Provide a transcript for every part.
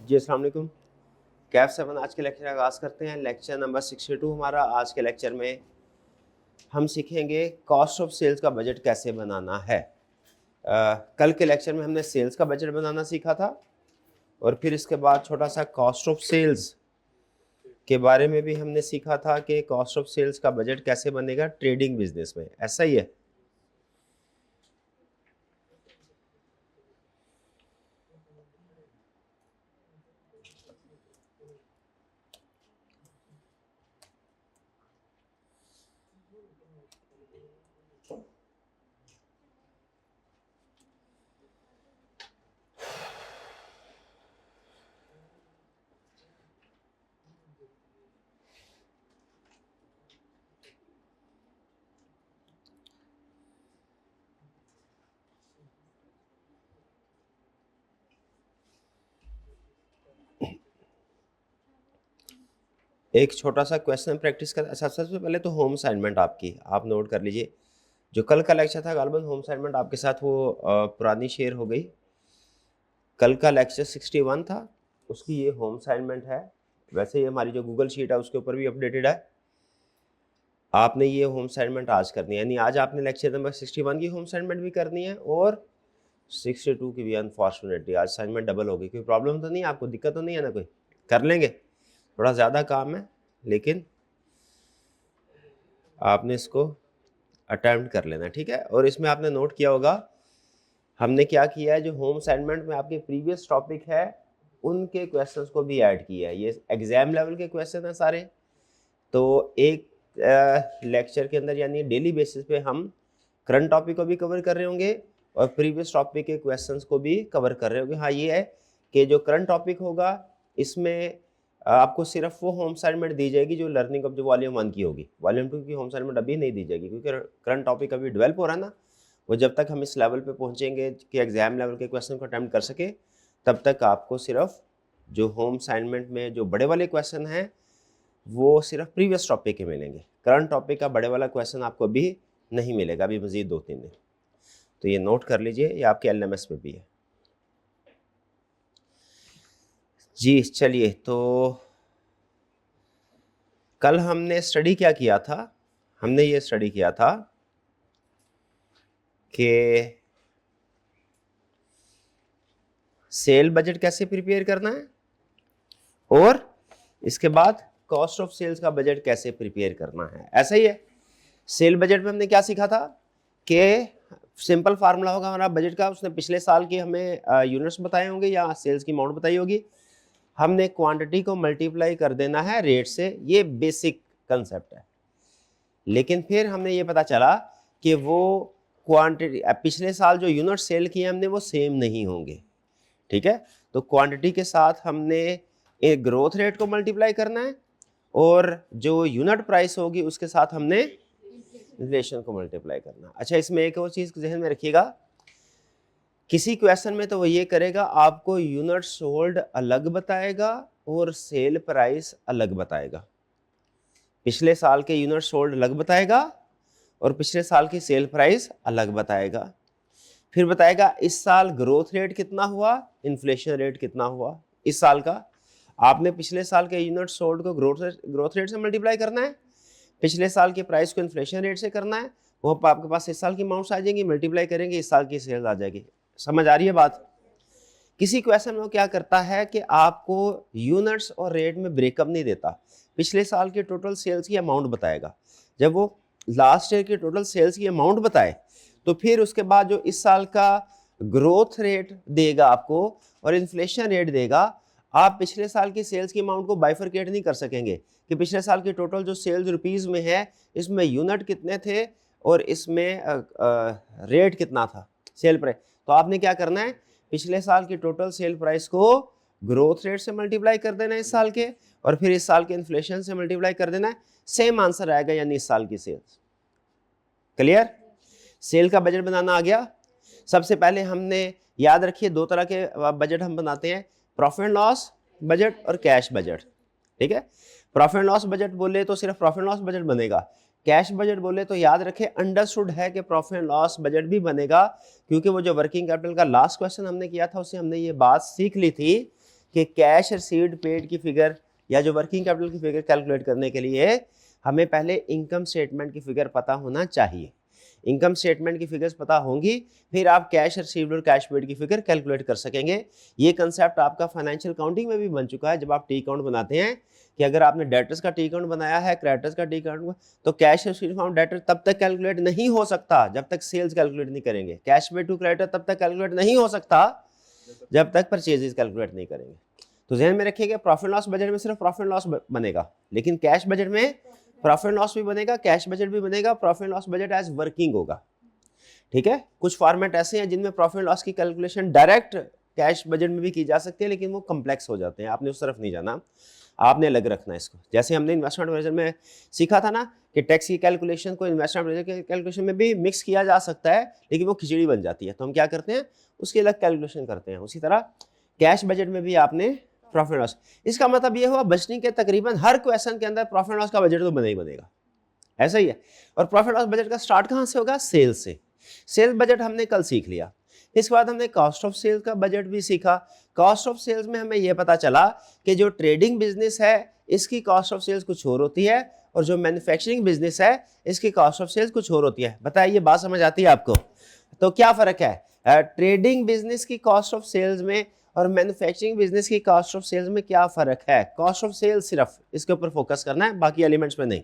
जी अस्सलाम वालेकुम। कैफ 7 आज के लेक्चर आगाज़ करते हैं। लेक्चर नंबर 62 हमारा। आज के लेक्चर में हम सीखेंगे कॉस्ट ऑफ सेल्स का बजट कैसे बनाना है। कल के लेक्चर में हमने सेल्स का बजट बनाना सीखा था और फिर इसके बाद छोटा सा कॉस्ट ऑफ सेल्स के बारे में भी हमने सीखा था कि कॉस्ट ऑफ सेल्स का बजट कैसे बनेगा ट्रेडिंग बिजनेस में। ऐसा ही है। एक छोटा सा क्वेश्चन प्रैक्टिस कर। सबसे पहले तो होम असाइनमेंट आपकी आप नोट कर लीजिए। जो कल का लेक्चर था गालिबन होम असाइनमेंट आपके साथ वो पुरानी शेयर हो गई। कल का लेक्चर 61 था, उसकी ये होम असाइनमेंट है। वैसे ये हमारी जो गूगल शीट है उसके ऊपर भी अपडेटेड है। आपने ये होम असाइनमेंट आज करनी है, यानी आज आपने लेक्चर नंबर 61 की होम असाइनमेंट भी करनी है और 62 की भी। अनफॉर्चुनेटली आज असाइनमेंट डबल होगी। कोई प्रॉब्लम तो नहीं, आपको दिक्कत तो नहीं है ना? कोई कर लेंगे, थोड़ा ज़्यादा काम है लेकिन आपने इसको अटैम्प्ट कर लेना, ठीक है। और इसमें आपने नोट किया होगा हमने क्या किया है, जो होम असाइनमेंट में आपके प्रीवियस टॉपिक है उनके क्वेश्चंस को भी ऐड किया है। ये एग्जाम लेवल के क्वेश्चन है सारे। तो एक लेक्चर के अंदर यानी डेली बेसिस पे हम करंट टॉपिक को भी कवर कर रहे होंगे और प्रीवियस टॉपिक के क्वेश्चंस को भी कवर कर रहे होंगे। हाँ ये है कि जो करंट टॉपिक होगा इसमें आपको सिर्फ वो होम असाइनमेंट दी जाएगी जो लर्निंग ऑफ जो वॉल्यूम 1 की होगी। वॉल्यूम 2 की होम असाइनमेंट अभी नहीं दी जाएगी क्योंकि करंट टॉपिक अभी डेवलप हो रहा है ना। वो जब तक हम इस लेवल पे पहुंचेंगे कि एग्जाम लेवल के क्वेश्चन को अटेम्प्ट कर सके तब तक आपको सिर्फ जो होम असाइनमेंट में जो बड़े वाले क्वेश्चन हैं वो सिर्फ प्रीवियस टॉपिक के मिलेंगे। करंट टॉपिक का बड़े वाला क्वेश्चन आपको अभी नहीं मिलेगा, अभी मजीद 2-3 दिन। तो ये नोट कर लीजिए, ये आपके LMS पे भी है जी। चलिए, तो कल हमने स्टडी क्या किया था? हमने ये स्टडी किया था कि सेल बजट कैसे प्रिपेयर करना है और इसके बाद कॉस्ट ऑफ सेल्स का बजट कैसे प्रिपेयर करना है। ऐसा ही है। सेल बजट में हमने क्या सीखा था कि सिंपल फार्मूला होगा हमारा बजट का। उसने पिछले साल की हमें यूनिट्स बताए होंगे या सेल्स की अमाउंट बताई होगी। हमने क्वांटिटी को मल्टीप्लाई कर देना है रेट से। ये बेसिक कंसेप्ट है। लेकिन फिर हमने ये पता चला कि वो क्वांटिटी पिछले साल जो यूनिट सेल किए हमने वो सेम नहीं होंगे, ठीक है। तो क्वांटिटी के साथ हमने एक ग्रोथ रेट को मल्टीप्लाई करना है और जो यूनिट प्राइस होगी उसके साथ हमने इन्फ्लेशन को मल्टीप्लाई करना। अच्छा, इसमें एक और चीज ध्यान में रखिएगा, किसी क्वेश्चन में तो वो ये करेगा आपको यूनिट सोल्ड अलग बताएगा और सेल प्राइस अलग बताएगा। पिछले साल के यूनिट सोल्ड अलग बताएगा और पिछले साल की सेल प्राइस अलग बताएगा। फिर बताएगा इस साल ग्रोथ रेट कितना हुआ, इन्फ्लेशन रेट कितना हुआ इस साल का। आपने पिछले साल के यूनिट सोल्ड को ग्रोथ रेट से मल्टीप्लाई करना है, पिछले साल के प्राइस को इन्फ्लेशन रेट से करना है। वो आपके पास इस साल की अमाउंट्स आ जाएंगी, मल्टीप्लाई करेंगे, इस साल की सेल्स आ जाएगी। समझ आ रही है बात? किसी क्वेश्चन में वो क्या करता है कि आपको यूनिट्स और रेट में ब्रेकअप नहीं देता, पिछले साल के टोटल सेल्स की अमाउंट बताएगा। जब वो लास्ट ईयर के टोटल सेल्स की अमाउंट बताए तो फिर उसके बाद जो इस साल का ग्रोथ रेट देगा आपको और इन्फ्लेशन रेट देगा। आप पिछले साल की सेल्स की अमाउंट को बाइफरकेट नहीं कर सकेंगे कि पिछले साल की टोटल जो सेल्स रुपीस में है इसमें यूनिट कितने थे और इसमें रेट कितना था, सेल प्राइस। तो आपने क्या करना है, पिछले साल की टोटल सेल प्राइस को ग्रोथ रेट से मल्टीप्लाई कर देना है इस साल के, और फिर इस साल के इन्फ्लेशन से मल्टीप्लाई कर देना है। सेम आंसर आएगा, यानी इस साल की सेल्स। क्लियर? सेल का बजट बनाना आ गया। सबसे पहले हमने याद रखिए दो तरह के बजट हम बनाते हैं, प्रॉफिट एंड लॉस बजट और कैश बजट, ठीक है। प्रॉफिट एंड लॉस बजट बोले तो सिर्फ प्रॉफिट एंड लॉस बजट बनेगा। कैश बजट बोले तो याद रखें अंडरस्टूड है कि प्रॉफिट एंड लॉस बजट भी बनेगा, क्योंकि वो जो वर्किंग कैपिटल का लास्ट क्वेश्चन हमने किया था उससे हमने ये बात सीख ली थी कि कैश रिसीव्ड पेड की फिगर या जो वर्किंग कैपिटल की फिगर कैलकुलेट करने के लिए हमें पहले इनकम स्टेटमेंट की फिगर पता होना चाहिए। इनकम स्टेटमेंट की फिगर्स पता होंगी, फिर आप कैश रिसीव्ड और कैश पेड की फिगर कैलकुलेट कर सकेंगे। ये कंसेप्ट आपका फाइनेंशियल अकाउंटिंग में भी बन चुका है। जब आप टी अकाउंट बनाते हैं कि अगर आपने डेटर्स का टी अकाउंट बनाया है, क्रेडिटर्स का टी अकाउंट, तो कैश रिसीव्ड फ्रॉम डेटर तब तक कैलकुलेट नहीं हो सकता जब तक सेल्स कैलकुलेट नहीं करेंगे। कैश पेड टू क्रेडिटर तब तक कैलकुलेट नहीं हो सकता जब तक परचेजेस कैलकुलेट नहीं करेंगे। तो ध्यान में रखिएगा, प्रॉफिट लॉस बजट में सिर्फ प्रॉफिट लॉस बनेगा, लेकिन कैश बजट में प्रॉफिट लॉस भी बनेगा, कैश बजट भी बनेगा, profit loss budget as working होगा। ठीक है, कुछ फॉर्मेट ऐसे हैं जिनमें प्रॉफिट लॉस की कैलकुलेशन डायरेक्ट कैश बजट में भी की जा सकती है, लेकिन वो कम्प्लेक्स हो जाते हैं, आपने उस तरफ नहीं जाना, आपने अलग रखना है इसको। जैसे हमने इन्वेस्टमेंट मैनेजर में सीखा था ना कि टैक्स की कैलकुलेशन को इन्वेस्टमेंट मैनेजर की कैलकुलेशन में भी मिक्स किया जा सकता है, लेकिन वो खिचड़ी बन जाती है, तो हम क्या करते हैं उसकी अलग कैलकुलेशन करते हैं। उसी तरह कैश बजट में भी आपने प्रॉफिट लॉस, इसका मतलब ये हुआ बजटिंग के तकरीबन हर क्वेश्चन के अंदर प्रॉफिट लॉस का बजट तो बना ही बनेगा, ऐसा ही है। और प्रॉफिट लॉस बजट का स्टार्ट कहाँ से होगा? सेल्स से। सेल्स बजट हमने कल सीख लिया। इसके बाद हमने कॉस्ट ऑफ सेल्स का बजट भी सीखा। कॉस्ट ऑफ सेल्स में हमें यह पता चला कि जो ट्रेडिंग बिजनेस है इसकी कॉस्ट ऑफ सेल्स कुछ और होती है, और जो मैन्युफैक्चरिंग बिजनेस है इसकी कॉस्ट ऑफ सेल्स कुछ और होती है। बताइए, बात समझ आती है आपको? तो क्या फर्क है ट्रेडिंग बिजनेस की कॉस्ट ऑफ सेल्स में और मैन्युफैक्चरिंग बिजनेस की कॉस्ट ऑफ सेल्स में? क्या फर्क है? कॉस्ट ऑफ सेल्स सिर्फ इसके ऊपर फोकस करना है, बाकी एलिमेंट्स में नहीं।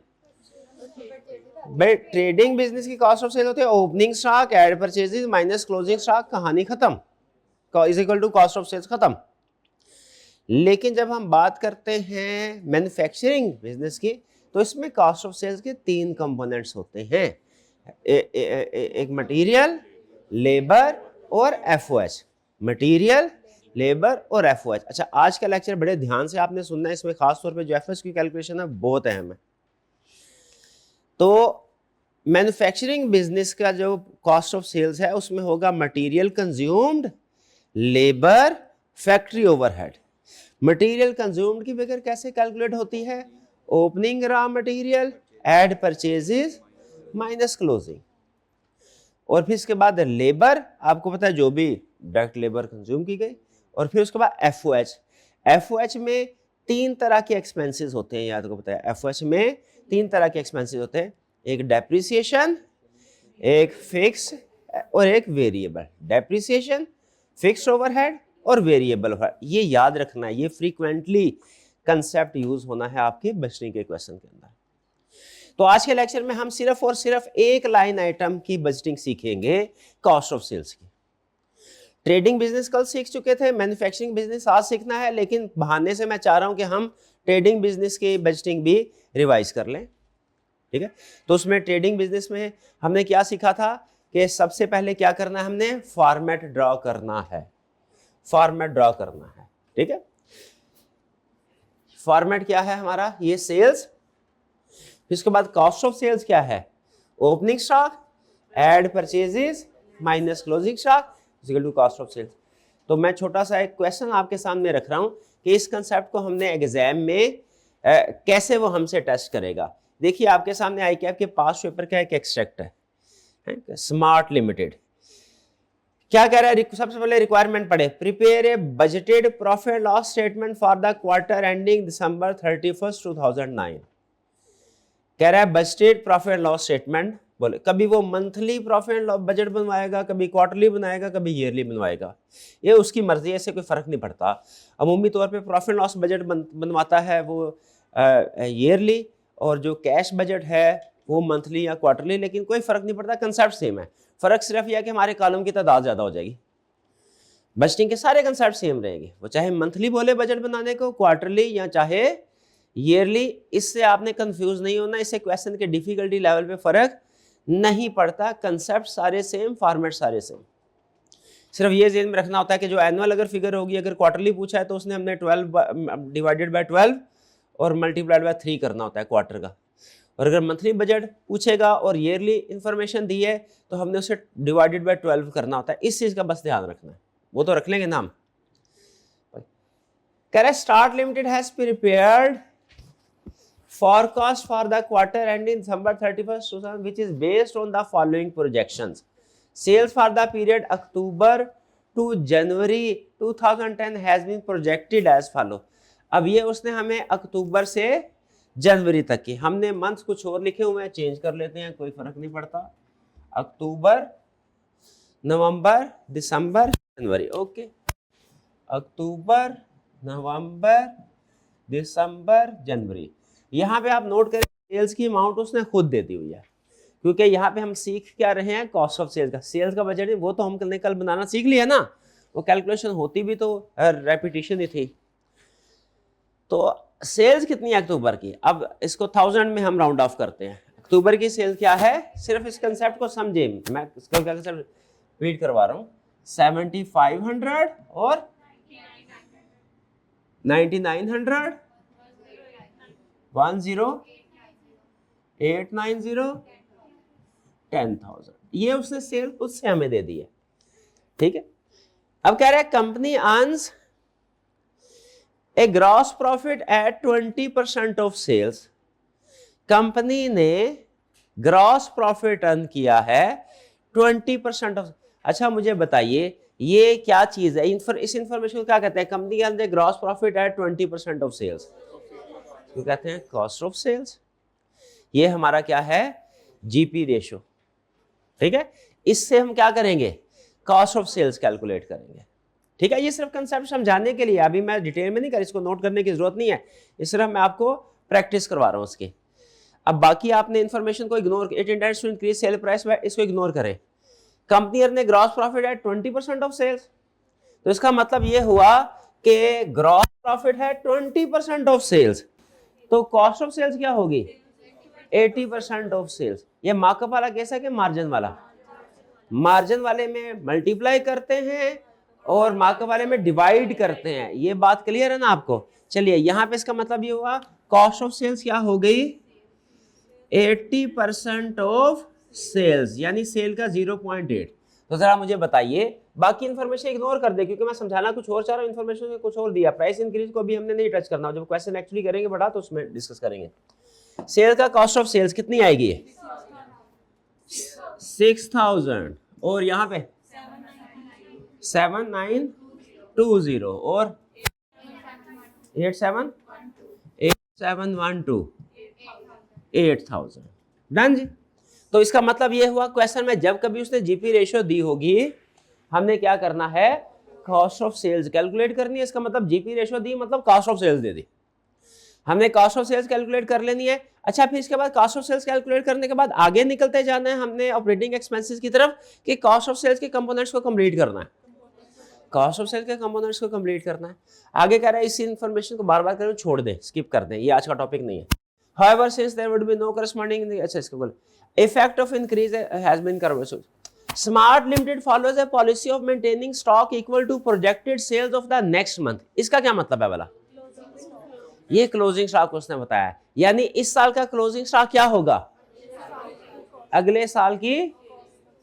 भाई ट्रेडिंग बिजनेस की कॉस्ट ऑफ सेल होती है opening stock add purchases minus closing stock, कहानी खत्म, is equal to cost of sales खत्म। लेकिन जब हम बात करते हैं मैन्युफैक्चरिंग बिजनेस की, तो इसमें कॉस्ट ऑफ सेल्स के 3 कंपोनेंट्स होते हैं, एक मटेरियल, लेबर और एफओएच। मटेरियल, लेबर और एफओएच। अच्छा, आज का लेक्चर बड़े ध्यान से आपने सुनना है, इसमें खास तौर पे जो एफओएच की कैलकुलेशन है बहुत अहम है। तो मैन्युफैक्चरिंग बिजनेस का जो कॉस्ट ऑफ सेल्स है उसमें होगा material consumed, labour, factory overhead. Material consumed की फिगर कैसे कैलकुलेट होती है? Opening raw material add purchases minus closing. और फिर इसके बाद लेबर, आपको पता है जो भी डायरेक्ट लेबर कंज्यूम की गई। और फिर उसके बाद एफओएच। एफओएच में 3 तरह के एक्सपेंसेस होते हैं, याद को पता है। एफओएच में 3 तरह के एक्सपेंसेस होते हैं, एक डेप्रिसिएशन, एक फिक्स और एक वेरिएबल। डेप्रिसिएशन, फिक्स्ड ओवरहेड और वेरिएबल ओवरहेड, ये याद रखना है, ये फ्रीक्वेंटली कंसेप्ट यूज होना है आपके बजटिंग के क्वेश्चन के अंदर। तो आज के लेक्चर में हम सिर्फ और सिर्फ एक लाइन आइटम की बजटिंग सीखेंगे, कॉस्ट ऑफ सेल्स की। ट्रेडिंग बिजनेस कल सीख चुके थे, मैन्युफैक्चरिंग बिजनेस आज सीखना है, लेकिन बहाने से मैं चाह रहा हूं कि हम ट्रेडिंग बिजनेस की बजटिंग भी रिवाइज कर लें। ठीक है, तो उसमें ट्रेडिंग बिजनेस में हमने क्या सीखा था कि सबसे पहले क्या करना है, हमने फॉर्मेट ड्रॉ करना है। फॉर्मेट ड्रॉ करना है, ठीक है। फॉर्मेट क्या है हमारा? ये सेल्स। इसके बाद कॉस्ट ऑफ सेल्स क्या है? Opening stock add purchases minus closing stock equal to cost of sales. तो मैं छोटा सा एक क्वेश्चन आपके सामने रख रहा हूं कि इस कंसेप्ट को हमने एग्जाम में कैसे वो हमसे टेस्ट करेगा। देखिए, आपके सामने ICAP के पास पेपर का एक एक्सट्रैक्ट है, स्मार्ट लिमिटेड। क्या कह रहा है? सबसे पहले रिक्वायरमेंट पढ़े, prepare a budgeted profit loss statement for the quarter ending December 31, 2009। कह रहा है बजटेड प्रॉफिट लॉस स्टेटमेंट। बोले कभी वो मंथली प्रॉफिट लॉस बजट बनवाएगा, कभी क्वार्टरली बनाएगा, कभी ईयरली बनवाएगा, ये उसकी मर्जी है, इससे कोई फर्क नहीं पड़ता। अमूमी तौर पे प्रॉफिट लॉस बजट बनवाता है वो ईयरली, और जो कैश बजट है वो मंथली या क्वार्टरली, लेकिन कोई फर्क नहीं पड़ता, कंसेप्ट सेम है। फर्क सिर्फ यह है कि हमारे कॉलम की तादाद ज़्यादा हो जाएगी। बजटिंग के सारे कंसेप्ट सेम रहेंगे, वो चाहे मंथली बोले बजट बनाने को, क्वार्टरली या चाहे ईयरली। इससे आपने कंफ्यूज नहीं होना, इससे क्वेश्चन के डिफिकल्टी लेवल पे फर्क नहीं पड़ता, कंसेप्ट सारे सेम, फॉर्मेट सारे सेम। सिर्फ ये ज़हन में रखना होता है कि जो एनुअल अगर फिगर होगी, अगर क्वार्टरली पूछा है तो उसने हमने 12 डिवाइडेड बाय 12 और मल्टीप्लाइड बाय 3 करना होता है क्वार्टर का। और अगर मंथली बजट पूछेगा और ईयरली इंफॉर्मेशन दी है तो हमने उसे डिवाइडेड बाय 12 करना होता है। इस चीज़ का बस ध्यान रखना है, वो तो रख लेंगे नाम। कह रहे start limited has prepared forecast for the quarter ending December 31st 2000 which is based on the following projections. Sales for the period October to January 2010 has been projected as follow. अब ये उसने हमें अक्टूबर से जनवरी तक की, हमने मंथ कुछ और लिखे हुए हैं, चेंज कर लेते हैं, कोई फर्क नहीं पड़ता। अक्टूबर, नवंबर, दिसंबर, जनवरी। ओके, अक्टूबर, नवंबर, दिसंबर, जनवरी। यहाँ पे आप नोट करें सेल्स की अमाउंट उसने खुद दे दी हुई है, क्योंकि यहाँ पे हम सीख क्या रहे हैं, कॉस्ट ऑफ सेल्स का। सेल्स का बजट वो तो हमने कल बनाना सीख लिया ना, वो कैलकुलेशन होती भी तो रेपिटेशन ही थी। तो सेल्स कितनी है अक्टूबर की, अब इसको 1000 में हम राउंड ऑफ करते हैं। अक्टूबर की सेल क्या है, सिर्फ इस कंसेप्ट को समझे, मैं इसका कंसेप्ट रीड करवा रहा हूँ। 7500 और 9900, 10890, 10,000, ये उसने सेल उससे हमें दे दी है। ठीक है, अब कह रहा है company earns a gross profit at 20% of sales. Company ने ग्रॉस प्रॉफिट अर्न किया है 20% ऑफ। अच्छा मुझे बताइए ये क्या चीज है, इस इंफॉर्मेशन को क्या कहते हैं, company earn a gross profit at 20% of sales, तो कहते हैं कॉस्ट ऑफ सेल्स। ये हमारा क्या है, जीपी रेशो। ठीक है, इससे हम क्या करेंगे, कॉस्ट ऑफ सेल्स कैलकुलेट करेंगे। ठीक है, ये सिर्फ कंसेप्ट समझाने के लिए, अभी मैं डिटेल में नहीं कर, इसको नोट करने की जरूरत नहीं है, इस सिर्फ मैं आपको प्रैक्टिस करवा रहा हूं उसकी। अब बाकी आपने इंफॉर्मेशन को ignore, it intends to increase sale price, इसको इग्नोर करें। कंपनी ने gross profit at 20% of sales, तो इसका मतलब ये हुआ कि ग्रॉस प्रॉफिट है 20% ऑफ सेल्स, तो कॉस्ट ऑफ सेल्स क्या होगी, 80% ऑफ सेल्स। ये मार्कअप वाला केस है कि मार्जिन वाला, मार्जिन वाले में मल्टीप्लाई करते हैं और मार्कअप वाले में डिवाइड करते हैं। ये बात क्लियर है ना आपको। चलिए यहाँ पे इसका मतलब ये हुआ कॉस्ट ऑफ सेल्स क्या हो गई, 80% ऑफ सेल्स, यानी सेल का 0.8। तो जरा मुझे बताइए, बाकी इंफॉर्मेशन इग्नोर कर दे क्योंकि मैं समझाना कुछ और चाह रहा हूं, इंफॉर्मेशन कुछ और दिया। प्राइस इंक्रीज को भी हमने नहीं टच करना, जब क्वेश्चन एक्चुअली करेंगे बड़ा तो उसमें डिस्कस करेंगे। सेल का कॉस्ट ऑफ सेल्स कितनी आएगी, 6000, और यहाँ पे 7920 और 8712, 8000। डन जी। तो इसका मतलब ये हुआ क्वेश्चन में जब कभी उसने जीपी रेशियो दी होगी, हमने क्या करना है, कॉस्ट ऑफ सेल्स कैलकुलेट करनी है। इसका मतलब जीपी रेशियो दी मतलब कॉस्ट ऑफ सेल्स दे दी, हमने कॉस्ट ऑफ सेल्स कैलकुलेट कर लेनी है। अच्छा, फिर इसके बाद कॉस्ट ऑफ सेल्स कैलकुलेट करने के बाद आगे निकलते जाना है हमने ऑपरेटिंग एक्सपेंसेस की तरफ, कि कॉस्ट ऑफ सेल्स के कंपोनेंट्स को कंप्लीट करना है, कॉस्ट ऑफ सेल्स के कंपोनेंट्स को कंप्लीट करना है। आगे कह रहा है इस इंफॉर्मेशन को बार बार करें, छोड़ दें, स्किप कर दें, ये आज का टॉपिक नहीं है। However, since there would be no corresponding, अच्छा इसको बोल, effect of increase has been covered. Smart Limited follows a policy of maintaining stock equal to projected sales of the next month. इसका क्या मतलब है वाला, ये क्लोजिंग स्टॉक उसने बताया, यानी इस साल का क्लोजिंग स्टॉक क्या होगा, अगले साल की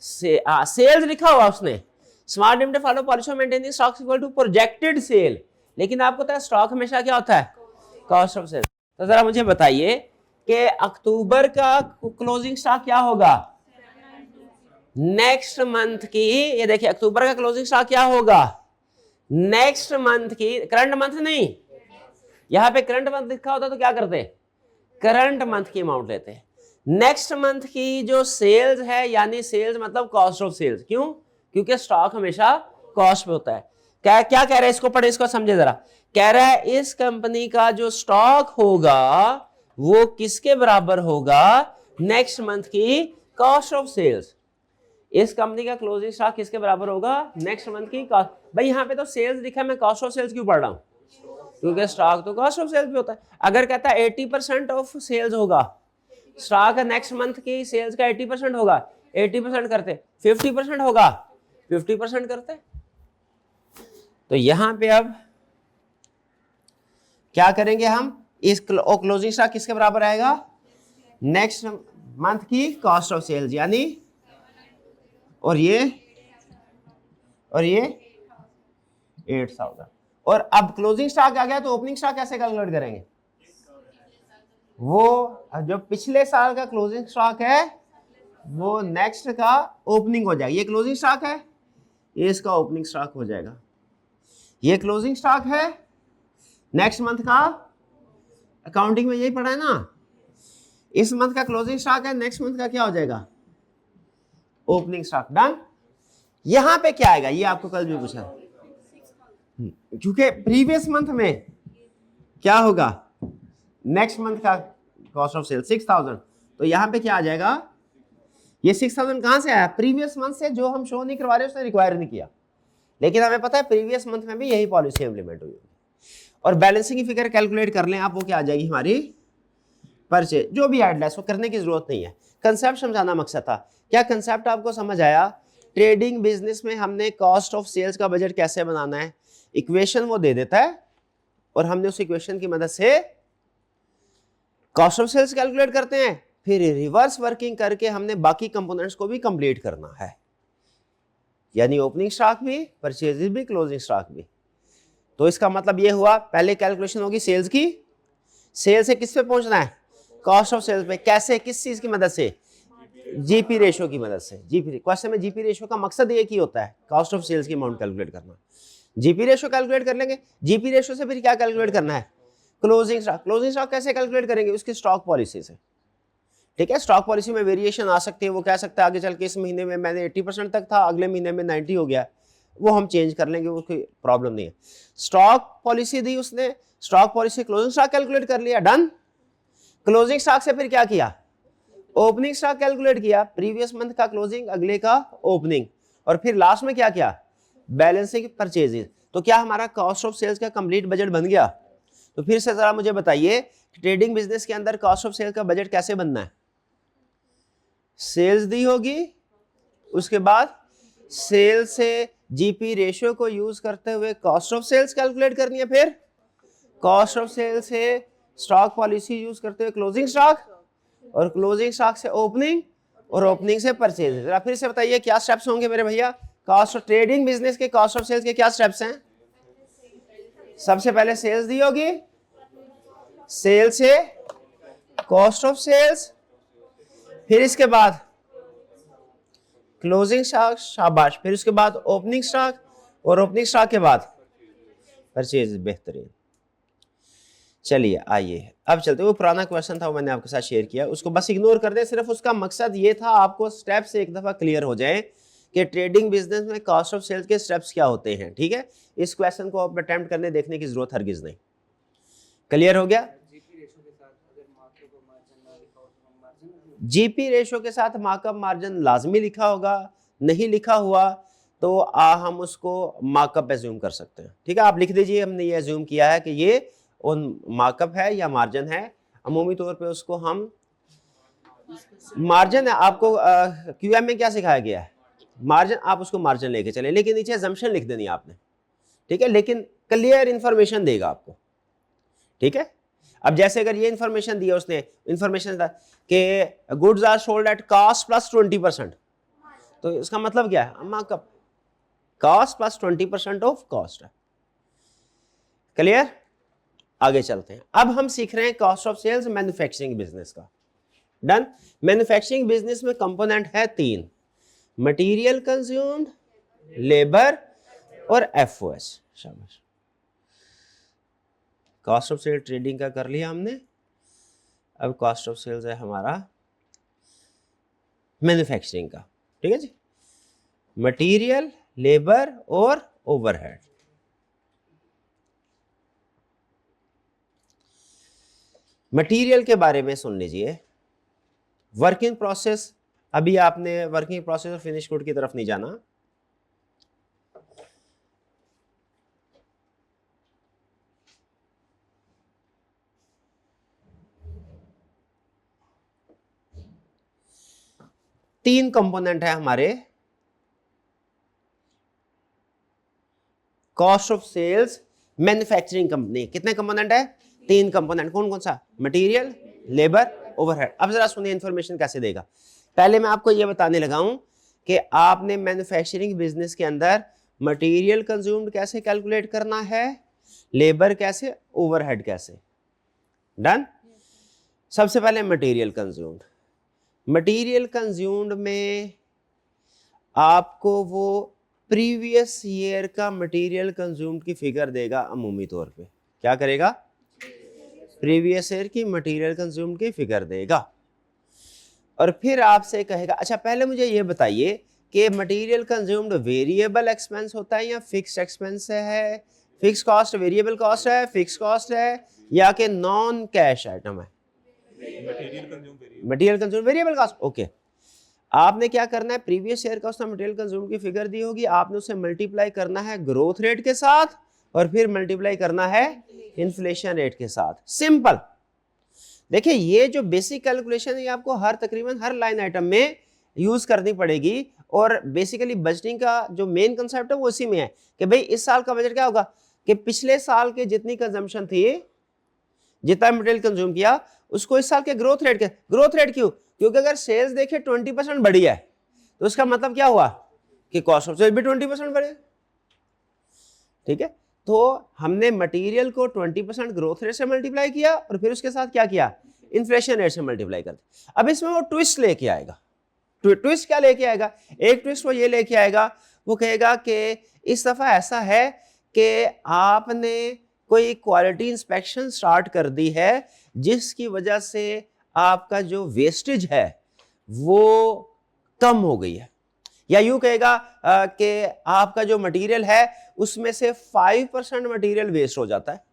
सेल्स लिखा हुआ उसने। Smart limited follow policy of maintaining stock equal to projected sale, लेकिन आपको पता है स्टॉक हमेशा क्या होता है, कॉस्ट ऑफ सेल। तो जरा मुझे बताइए कि अक्टूबर का क्लोजिंग स्टॉक क्या होगा, नेक्स्ट मंथ की, ये देखिए अक्टूबर का क्लोजिंग स्टॉक क्या होगा, नेक्स्ट मंथ की, करंट मंथ नहीं, यहां पे करंट मंथ लिखा होता तो क्या करते, करंट मंथ की अमाउंट लेते। नेक्स्ट मंथ की जो सेल्स है, यानी सेल्स मतलब कॉस्ट ऑफ सेल्स, क्यों, क्योंकि स्टॉक हमेशा कॉस्ट पे होता है। क्या क्या कह रहा है, इसको पढ़े, इसको समझे जरा। कह रहा है इस कंपनी का जो स्टॉक होगा वो किसके बराबर होगा, नेक्स्ट मंथ की कॉस्ट ऑफ सेल्स। इस कंपनी का क्लोजिंग स्टॉक किसके बराबर होगा, नेक्स्ट मंथ की कॉस्ट। भाई यहाँ पे तो सेल्स लिखा है, मैं कॉस्ट ऑफ सेल्स क्यों पढ़ रहा हूँ, क्योंकि स्टॉक तो कॉस्ट ऑफ सेल्स भी होता है। अगर कहता है 80% ऑफ सेल्स होगा, स्टॉक नेक्स्ट मंथ की सेल्स का 80% होगा, 80% करते, 50% होगा, 50% करते। तो यहां पे अब क्या करेंगे हम, इस क्लोजिंग स्टॉक किसके बराबर आएगा, नेक्स्ट मंथ की कॉस्ट ऑफ सेल्स, यानी और ये 8000। और अब क्लोजिंग स्टॉक आ गया तो ओपनिंग स्टॉक कैसे कैलकुलेट करेंगे, वो जो पिछले साल का क्लोजिंग स्टॉक है वो नेक्स्ट का ओपनिंग हो जाएगा। ये क्लोजिंग स्टॉक है, ये इसका ओपनिंग स्टॉक हो जाएगा, ये क्लोजिंग स्टॉक है नेक्स्ट मंथ का, अकाउंटिंग में यही पढ़ा है ना, इस मंथ का क्लोजिंग स्टॉक है, नेक्स्ट मंथ का क्या हो जाएगा, ओपनिंग स्टॉक। डन। यहां पे क्या आएगा, ये आपको कल भी पूछा, क्योंकि प्रीवियस मंथ में क्या होगा, नेक्स्ट मंथ का कॉस्ट ऑफ सेल 6000, तो यहां पे क्या आ जाएगा, ये 6000 कहां से आया, प्रीवियस मंथ से, जो हम शो नहीं करवा रहे उसने रिक्वायर नहीं किया, लेकिन हमें पता है प्रीवियस मंथ में भी यही पॉलिसी इंप्लीमेंट हुई। और बैलेंसिंग की फिगर कैलकुलेट कर लें आप, वो क्या आ जाएगी हमारी, परचेज, जो भी एड लेस वो करने की जरूरत नहीं है, कंसेप्ट समझाना मकसद था। क्या कंसेप्ट आपको समझ आया? ट्रेडिंग बिजनेस में हमने कॉस्ट ऑफ सेल्स का बजट कैसे बनाना है, इक्वेशन वो दे देता है और हमने उस इक्वेशन की मदद से कॉस्ट ऑफ सेल्स कैलकुलेट करते हैं, फिर रिवर्स वर्किंग करके हमने बाकी कंपोनेंट्स को भी कंप्लीट करना है, यानी ओपनिंग स्टॉक भी, परचेजेस भी, क्लोजिंग स्टॉक भी। तो इसका मतलब ये हुआ, पहले कैलकुलेशन होगी सेल्स की, सेल से किस पे पहुंचना है, कॉस्ट ऑफ सेल्स पे। कैसे, किस चीज की मदद से, जीपी रेशो की मदद से। जीपी क्वेश्चन में जीपी रेशो का मकसद एक ही होता है, कॉस्ट ऑफ सेल्स की अमाउंट कैलकुलेट करना। जीपी रेशो कैलकुलेट कर लेंगे, जीपी रेशो से फिर क्या कैलकुलेट करना है, क्लोजिंग स्टॉक। क्लोजिंग स्टॉक कैसे कैलकुलेट करेंगे, उसकी स्टॉक पॉलिसी से। ठीक है, स्टॉक पॉलिसी में वेरिएशन आ सकती है, वो कह सकता है आगे चल के इस महीने में मैंने 80% तक था, अगले महीने में 90 हो गया, वो हम चेंज कर लेंगे, वो कोई प्रॉब्लम नहीं है। स्टॉक पॉलिसी दी उसने, stock policy closing stock calculate कर लिया, डन। क्लोजिंग स्टॉक से फिर क्या किया, ओपनिंग स्टॉक कैलकुलेट किया, प्रीवियस मंथ का क्लोजिंग, अगले का ओपनिंग, और फिर लास्ट में क्या किया, बैलेंसिंग परचेजेस। तो क्या हमारा कॉस्ट ऑफ सेल्स का कंप्लीट बजट बन गया? तो फिर से जरा मुझे बताइए, ट्रेडिंग बिजनेस के अंदर कॉस्ट ऑफ सेल्स का बजट कैसे बनना है, सेल्स दी होगी, उसके बाद सेल से जीपी रेशियो को यूज करते हुए कॉस्ट ऑफ सेल्स कैलकुलेट करनी है, फिर कॉस्ट ऑफ सेल से स्टॉक पॉलिसी यूज करते हुए क्लोजिंग स्टॉक, और क्लोजिंग स्टॉक से ओपनिंग, और ओपनिंग से परचेज। जरा फिर से बताइए क्या स्टेप्स होंगे मेरे भैया, कॉस्ट ऑफ ट्रेडिंग बिजनेस के कॉस्ट ऑफ सेल्स के क्या स्टेप्स हैं? सबसे पहले सेल्स दी होगी, सेल से कॉस्ट ऑफ सेल्स, फिर इसके बाद क्लोजिंग स्टॉक, शाबाश, फिर उसके बाद ओपनिंग स्टॉक, और ओपनिंग स्टॉक के बाद परचेज। बेहतरीन। चलिए आइए अब चलते, वो पुराना क्वेश्चन था वो मैंने आपके साथ शेयर किया, उसको बस इग्नोर कर दे, सिर्फ उसका मकसद ये था आपको स्टेप्स एक दफा क्लियर हो जाए कि ट्रेडिंग बिजनेस में कॉस्ट ऑफ सेल्स के स्टेप्स क्या होते हैं। ठीक है, इस क्वेश्चन को आप अटेम्प्ट करने देखने की जरूरत हरगिज नहीं। क्लियर हो गया? जीपी रेशो के साथ मार्कअप मार्जिन लाजमी लिखा होगा, नहीं लिखा हुआ तो हम उसको मार्कअप एज्यूम कर सकते हैं। ठीक है, आप लिख दीजिए हमने ये एज्यूम किया है कि ये मार्कअप है या मार्जिन है, अमूमी तौर पे उसको हम मार्जिन है। आपको क्यूएम में क्या सिखाया गया है, मार्जिन, आप उसको मार्जिन लेके चले, लेकिन नीचे अजम्पशन लिख देनी आपने। ठीक है, लेकिन क्लियर इंफॉर्मेशन देगा आपको। ठीक है, अब जैसे अगर ये इंफॉर्मेशन दिया उसने, इंफॉर्मेशन कि goods are sold at cost plus 20%, तो इसका मतलब क्या है, markup, cost plus 20% of cost है। क्लियर? आगे चलते हैं, अब हम सीख रहे हैं cost of sales manufacturing business का। डन। मैन्युफैक्चरिंग बिजनेस में कंपोनेंट है 3, मटेरियल कंज्यूम्ड, लेबर और एफओएस। शाबाश, कॉस्ट ऑफ सेल ट्रेडिंग का कर लिया हमने, अब कॉस्ट ऑफ सेल्स है हमारा मैन्युफैक्चरिंग का। ठीक है जी, मटेरियल, लेबर और ओवरहेड। मटेरियल के बारे में सुन लीजिए, वर्किंग प्रोसेस, अभी आपने वर्किंग प्रोसेस और फिनिश गुड की तरफ नहीं जाना। तीन कंपोनेंट है हमारे cost of sales manufacturing company. कितने कंपोनेंट है? 3 कंपोनेंट। कौन कौन सा? Material, labour, overhead. अब जरा सुनिए इंफॉर्मेशन कैसे देगा। पहले मैं आपको यह बताने लगा हूं कि आपने मैन्युफैक्चरिंग बिजनेस के अंदर मटेरियल कंज्यूम्ड कैसे कैलकुलेट करना है, लेबर कैसे, ओवरहेड कैसे। डन। सबसे पहले मटेरियल कंज्यूम्ड। मटेरियल कंज्यूम्ड में आपको वो प्रीवियस ईयर का मटेरियल कंज्यूम्ड की फिगर देगा अमूमी तौर पे। क्या करेगा? प्रीवियस ईयर की मटेरियल कंज्यूम्ड की फिगर देगा और फिर आपसे कहेगा अच्छा पहले मुझे ये बताइए कि मटेरियल कंज्यूम्ड वेरिएबल एक्सपेंस होता है या फिक्स्ड एक्सपेंस है, फिक्स कॉस्ट वेरिएबल कॉस्ट है, फिक्स कॉस्ट है या कि नॉन कैश आइटम है? Material consume variable cost. Okay, आपने क्या करना है, प्रीवियस ईयर का उसने मटेरियल कंज्यूम की फिगर दी होगी, आपने उसे मल्टीप्लाई करना है ग्रोथ रेट के साथ और फिर मल्टीप्लाई करना है इन्फ्लेशन रेट के साथ। सिंपल। देखिए ये जो बेसिक कैलकुलेशन है आपको तकरीबन हर लाइन आइटम में यूज करनी पड़ेगी और बेसिकली बजटिंग का जो मेन कंसेप्ट है वो इसी में है कि भाई इस साल का बजट क्या होगा कि पिछले साल के जितनी कंजम्पशन थी, जितना मटेरियल कंज्यूम किया, उसको इस साल के ग्रोथ रेट के, ग्रोथ रेट क्यों? क्योंकि अगर सेल्स देखे 20% बढ़ी है तो उसका मतलब क्या हुआ कि कॉस्ट ऑफ सेल्स भी 20% बढ़े। ठीक है, तो हमने मटेरियल को 20% ग्रोथ रेट से मल्टीप्लाई किया और फिर उसके साथ क्या किया, इन्फ्लेशन रेट से मल्टीप्लाई कर दिया। अब इसमें वो ट्विस्ट लेके आएगा। ट्विस्ट क्या लेके आएगा? एक ट्विस्ट वो ये लेके आएगा, वो कहेगा कि इस दफा ऐसा है कि आपने कोई क्वालिटी इंस्पेक्शन स्टार्ट कर दी है जिसकी वजह से आपका जो वेस्टेज है वो कम हो गई है, या यूं कहेगा कि आपका जो मटेरियल है उसमें से 5% मटेरियल वेस्ट हो जाता है।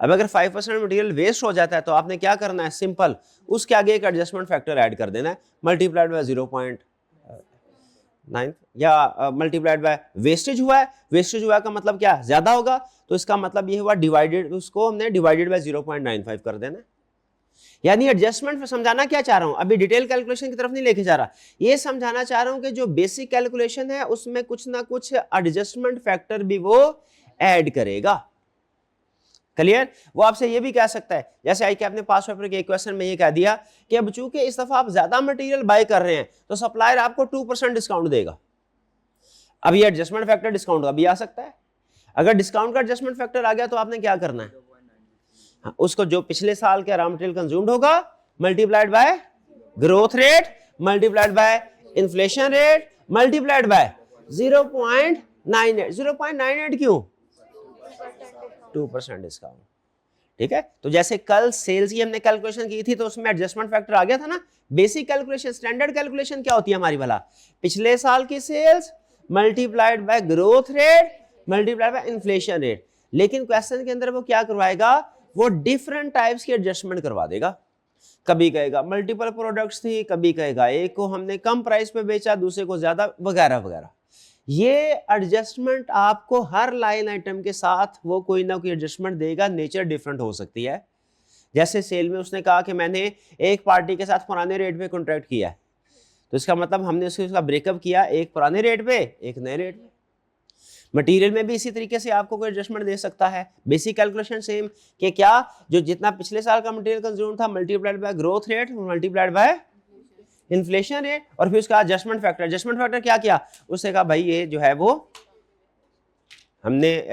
अब अगर 5% मटेरियल वेस्ट हो जाता है तो आपने क्या करना है, सिंपल उसके आगे एक एडजस्टमेंट फैक्टर ऐड कर देना है, मल्टीप्लाइड बाय 0.9 या मल्टीप्लाइड बाय वेस्टेज हुआ है। वेस्टेज हुआ का मतलब क्या, ज्यादा होगा, तो इसका मतलब ये हुआ डिवाइडेड, उसको हमने डिवाइडेड बाय 0.95 कर देना है। यानी एडजस्टमेंट समझाना क्या चाह रहा हूं, अभी डिटेल कैलकुलेशन की तरफ नहीं लेके जा रहा, ये समझाना चाह रहा हूं कि जो बेसिक कैलकुलेशन है उसमें कुछ ना कुछ एडजस्टमेंट फैक्टर भी वो ऐड करेगा। क्लियर? वो आपसे ये भी कह सकता है, जैसे आई के आपने पास पेपर के एक क्वेश्चन में ये कह दिया कि अब चूंकि इस दफा आप ज्यादा मटेरियल बाय कर रहे हैं तो सप्लायर आपको 2% डिस्काउंट देगा। अब ये एडजस्टमेंट फैक्टर डिस्काउंट का भी आ सकता है। अगर डिस्काउंट का एडजस्टमेंट फैक्टर आ गया तो आपने क्या करना है, हाँ, उसको जो पिछले साल का रॉ मटेरियल कंज्यूम्ड होगा multiplied by growth rate multiplied by inflation rate multiplied bye 0.98। 0.98 क्यों? 2% डिस्काउंट। ठीक है, तो जैसे कल सेल्स की हमने कैलकुलेशन की थी तो उसमें एडजस्टमेंट फैक्टर आ गया था ना। बेसिक कैलकुलेशन, स्टैंडर्ड कैलकुलेशन क्या होती है हमारी भला, पिछले साल की sales multiplied by growth rate multiplied by inflation rate. लेकिन क्वेश्चन के अंदर वो क्या करवाएगा, वो डिफरेंट टाइप्स की एडजस्टमेंट करवा देगा। कभी कहेगा मल्टीपल प्रोडक्ट्स थी, कभी कहेगा एक को हमने कम प्राइस पे बेचा दूसरे को ज्यादा, वगैरह वगैरह। ये एडजस्टमेंट आपको हर लाइन आइटम के साथ वो कोई ना कोई एडजस्टमेंट देगा, नेचर डिफरेंट हो सकती है। जैसे सेल में उसने कहा कि मैंने एक पार्टी के साथ पुराने रेट पे कॉन्ट्रैक्ट किया है, तो इसका मतलब हमने उसका ब्रेकअप किया, एक पुराने रेट पे एक नए रेट पे। मटेरियल में भी इसी तरीके से आपको कोई एडजस्टमेंट दे सकता है। बेसिक कैलकुलेशन सेम कि क्या जो जितना पिछले साल का मटेरियल कंज्यूम था multiplied by growth rate multiplied by inflation rate और फिर उसका एडजस्टमेंट फैक्टर। एडजस्टमेंट फैक्टर क्या किया, उसने कहा भाई ये जो है वो हमने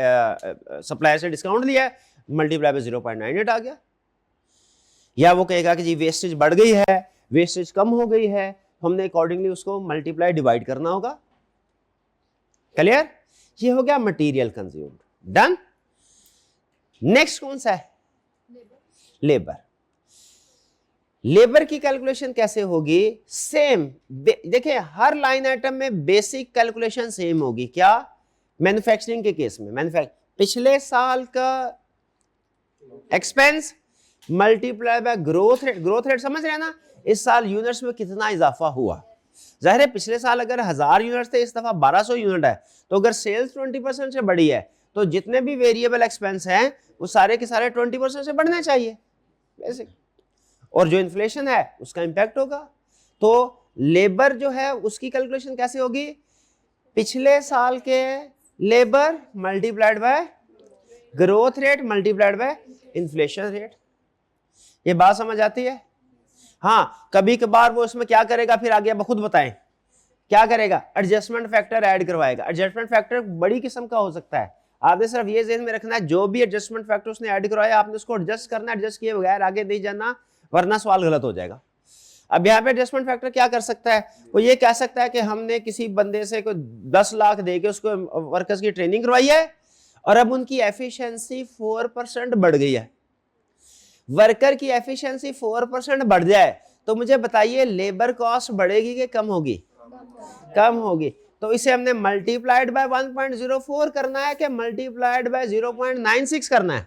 सप्लायर से डिस्काउंट लिया है, मल्टीप्लाई बाय 0.98 आ गया। या वो कहेगा कि जी वेस्टेज बढ़ गई है, वेस्टेज कम हो गई है, हमने अकॉर्डिंगली उसको मल्टीप्लाई डिवाइड करना होगा। क्लियर? ये हो गया मटेरियल कंज्यूम्ड। डन। नेक्स्ट कौन सा है, लेबर। लेबर की कैलकुलेशन कैसे होगी, सेम। देखिए हर लाइन आइटम में बेसिक कैलकुलेशन सेम होगी। क्या? मैन्युफैक्चरिंग के केस में पिछले साल का expense multiply by growth rate. Growth rate समझ रहे हैं ना, इस साल यूनिट्स में कितना इजाफा हुआ। जाहिर है पिछले साल अगर 1000 यूनिट्स थे, इस दफा 1200 यूनिट है, तो अगर सेल्स 20% से बढ़ी है तो जितने भी वेरिएबल एक्सपेंस हैं वो सारे के सारे 20% से बढ़ने चाहिए बेसिक, और जो इन्फ्लेशन है उसका इंपैक्ट होगा। तो लेबर जो है उसकी कैलकुलेशन कैसे होगी, पिछले साल के labour multiplied by growth rate multiplied by inflation rate. ये बात समझ आती है? हाँ, कभी कभार वो इसमें क्या करेगा, फिर आगे आप खुद बताएं क्या करेगा, एडजस्टमेंट फैक्टर ऐड करवाएगा। एडजस्टमेंट फैक्टर बड़ी किस्म का हो सकता है, आपने सिर्फ ये ज़हन में रखना है जो भी एडजस्टमेंट फैक्टर उसने ऐड करवाया आपने उसको एडजस्ट करना है, एडजस्ट किए बगैर आगे नहीं जाना वरना सवाल गलत हो जाएगा। अब यहाँ पे एडजस्टमेंट फैक्टर क्या कर सकता है, वो ये कह सकता है कि हमने किसी बंदे से कोई 10 लाख दे के उसको वर्कर्स की ट्रेनिंग करवाई है और अब उनकी एफिशिएंसी 4% बढ़ गई है। वर्कर की एफिशिएंसी 4% बढ़ जाए तो मुझे बताइए लेबर कॉस्ट बढ़ेगी कि कम होगी? कम होगी। तो इसे हमने मल्टीप्लाइड बाय 1.04 करना है कि मल्टीप्लाइड बाय 0.96 करना है?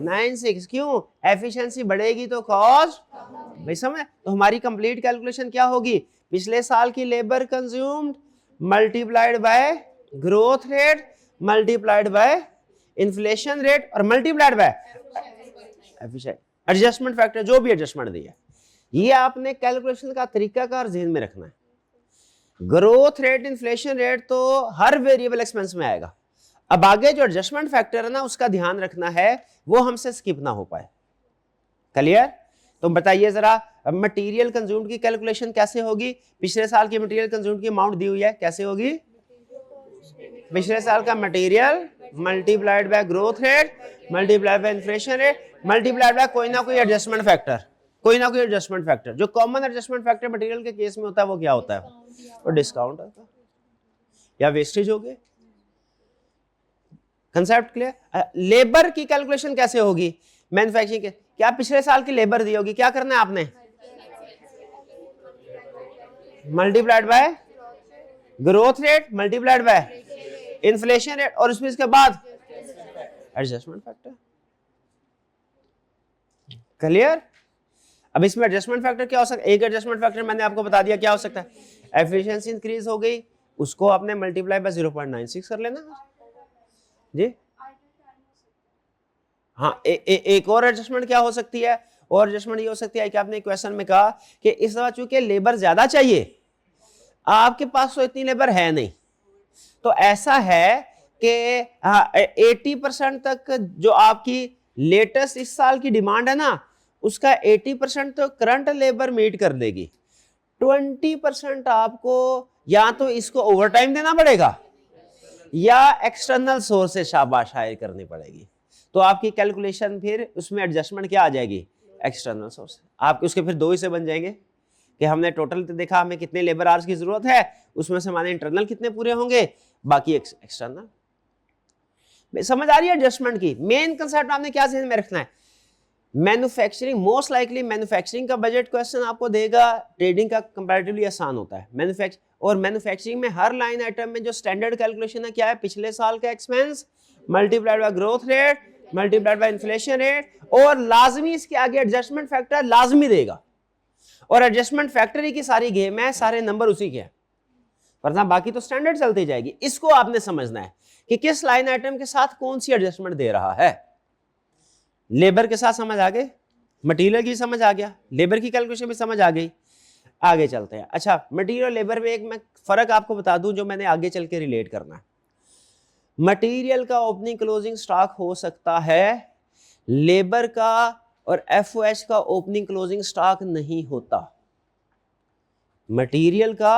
96। क्यों? एफिशिएंसी बढ़ेगी तो कॉस्ट भाई समझ। तो हमारी कंप्लीट कैलकुलेशन क्या होगी? पिछले साल की labour consumed multiplied by growth rate multiplied by inflation rate और मल्टीप्लाइड बाय एडजस्टमेंट फैक्टर, जो भी एडजस्टमेंट दिया। ये आपने कैलकुलेशन का तरीका कार ध्यान में रखना है। ग्रोथ रेट इन्फ्लेशन रेट तो हर वेरिएबल एक्सपेंस में आएगा। अब आगे जो एडजस्टमेंट फैक्टर है ना उसका ध्यान रखना है वो हमसे स्किप ना हो पाए। क्लियर? तो बताइए जरा मटेरियल कंज्यूम्ड की कैलकुलेशन कैसे होगी? पिछले साल की मटेरियल कंज्यूम्ड की अमाउंट दी हुई है, कैसे होगी? पिछले साल का material multiplied by growth rate multiplied by inflation rate multiplied bye कोई ना कोई एडजस्टमेंट फैक्टर, कोई ना कोई एडजस्टमेंट फैक्टर। जो कॉमन एडजस्टमेंट फैक्टर मटेरियल के केस में होता है वो क्या होता है? वो डिस्काउंट होता है या वेस्टेज हो गए। Concept clear? लेबर की कैलकुलेशन कैसे होगी मैन्युफैक्चरिंग के? क्या पिछले साल की लेबर दी होगी, क्या करना है आपने? Multiplied by growth rate multiplied by inflation rate और उसमें इसके बाद एडजस्टमेंट फैक्टर। क्लियर? अब इसमें एडजस्टमेंट फैक्टर क्या हो सकता है? एक एडजस्टमेंट फैक्टर मैंने आपको बता दिया क्या हो सकता है। एफिशिएंसी इंक्रीज हो गई, उसको आपने मल्टीप्लाई बाय 0.96 कर लेना जी। हाँ, एक और एडजस्टमेंट क्या हो सकती है? और एडजस्टमेंट ये हो सकती है कि आपने क्वेश्चन में कहा कि इस बार चूंकि लेबर ज्यादा चाहिए, आपके पास तो इतनी लेबर है नहीं, तो ऐसा है कि 80% तक जो आपकी लेटेस्ट इस साल की डिमांड है ना उसका 80% तो करंट लेबर मीट कर देगी। 20% आपको या तो इसको ओवरटाइम देना पड़ेगा या एक्सटर्नल सोर्स से शाबाश हायर करनी पड़ेगी। तो आपकी कैलकुलेशन फिर उसमें एडजस्टमेंट क्या आ जाएगी? External source. आपके उसके फिर दो हिस्से बन जाएंगे कि हमने टोटल देखा हमें कितने लेबर आवर्स की जरूरत है, उसमें से हमारे इंटरनल कितने पूरे होंगे, बाकी एक्सटर्नल। समझ आ रही है एडजस्टमेंट की? मेन कंसेप्ट आपने क्या ध्यान में रखना है? मैन्युफैक्चरिंग, मोस्ट लाइकली मैन्युफैक्चरिंग का बजट क्वेश्चन आपको देगा, ट्रेडिंग का कंपैरेटिवली आसान होता है। मैन्युफैक्चरिंग में हर लाइन आइटम में जो स्टैंडर्ड कैलकुलेशन है क्या है? पिछले साल का expense multiplied by growth rate multiplied by inflation rate और लाजमी इसके आगे एडजस्टमेंट फैक्टर लाजमी देगा। और एडजस्टमेंट फैक्टर ही की सारी गेम है, सारे नंबर उसी के हैं, वरना बाकी तो स्टैंडर्ड चलती जाएगी। इसको आपने समझना है कि किस लाइन आइटम के साथ कौन सी एडजस्टमेंट दे रहा है। लेबर के साथ समझ आ गए, मटेरियल की समझ आ गया, लेबर की कैलकुलेशन भी समझ आ गई। आगे चलते हैं। अच्छा, मटेरियल लेबर में एक मैं फर्क आपको बता दूं जो मैंने आगे चल के रिलेट करना है। मटेरियल का ओपनिंग क्लोजिंग स्टॉक हो सकता है, लेबर का और एफओएच का ओपनिंग क्लोजिंग स्टॉक नहीं होता। मटेरियल का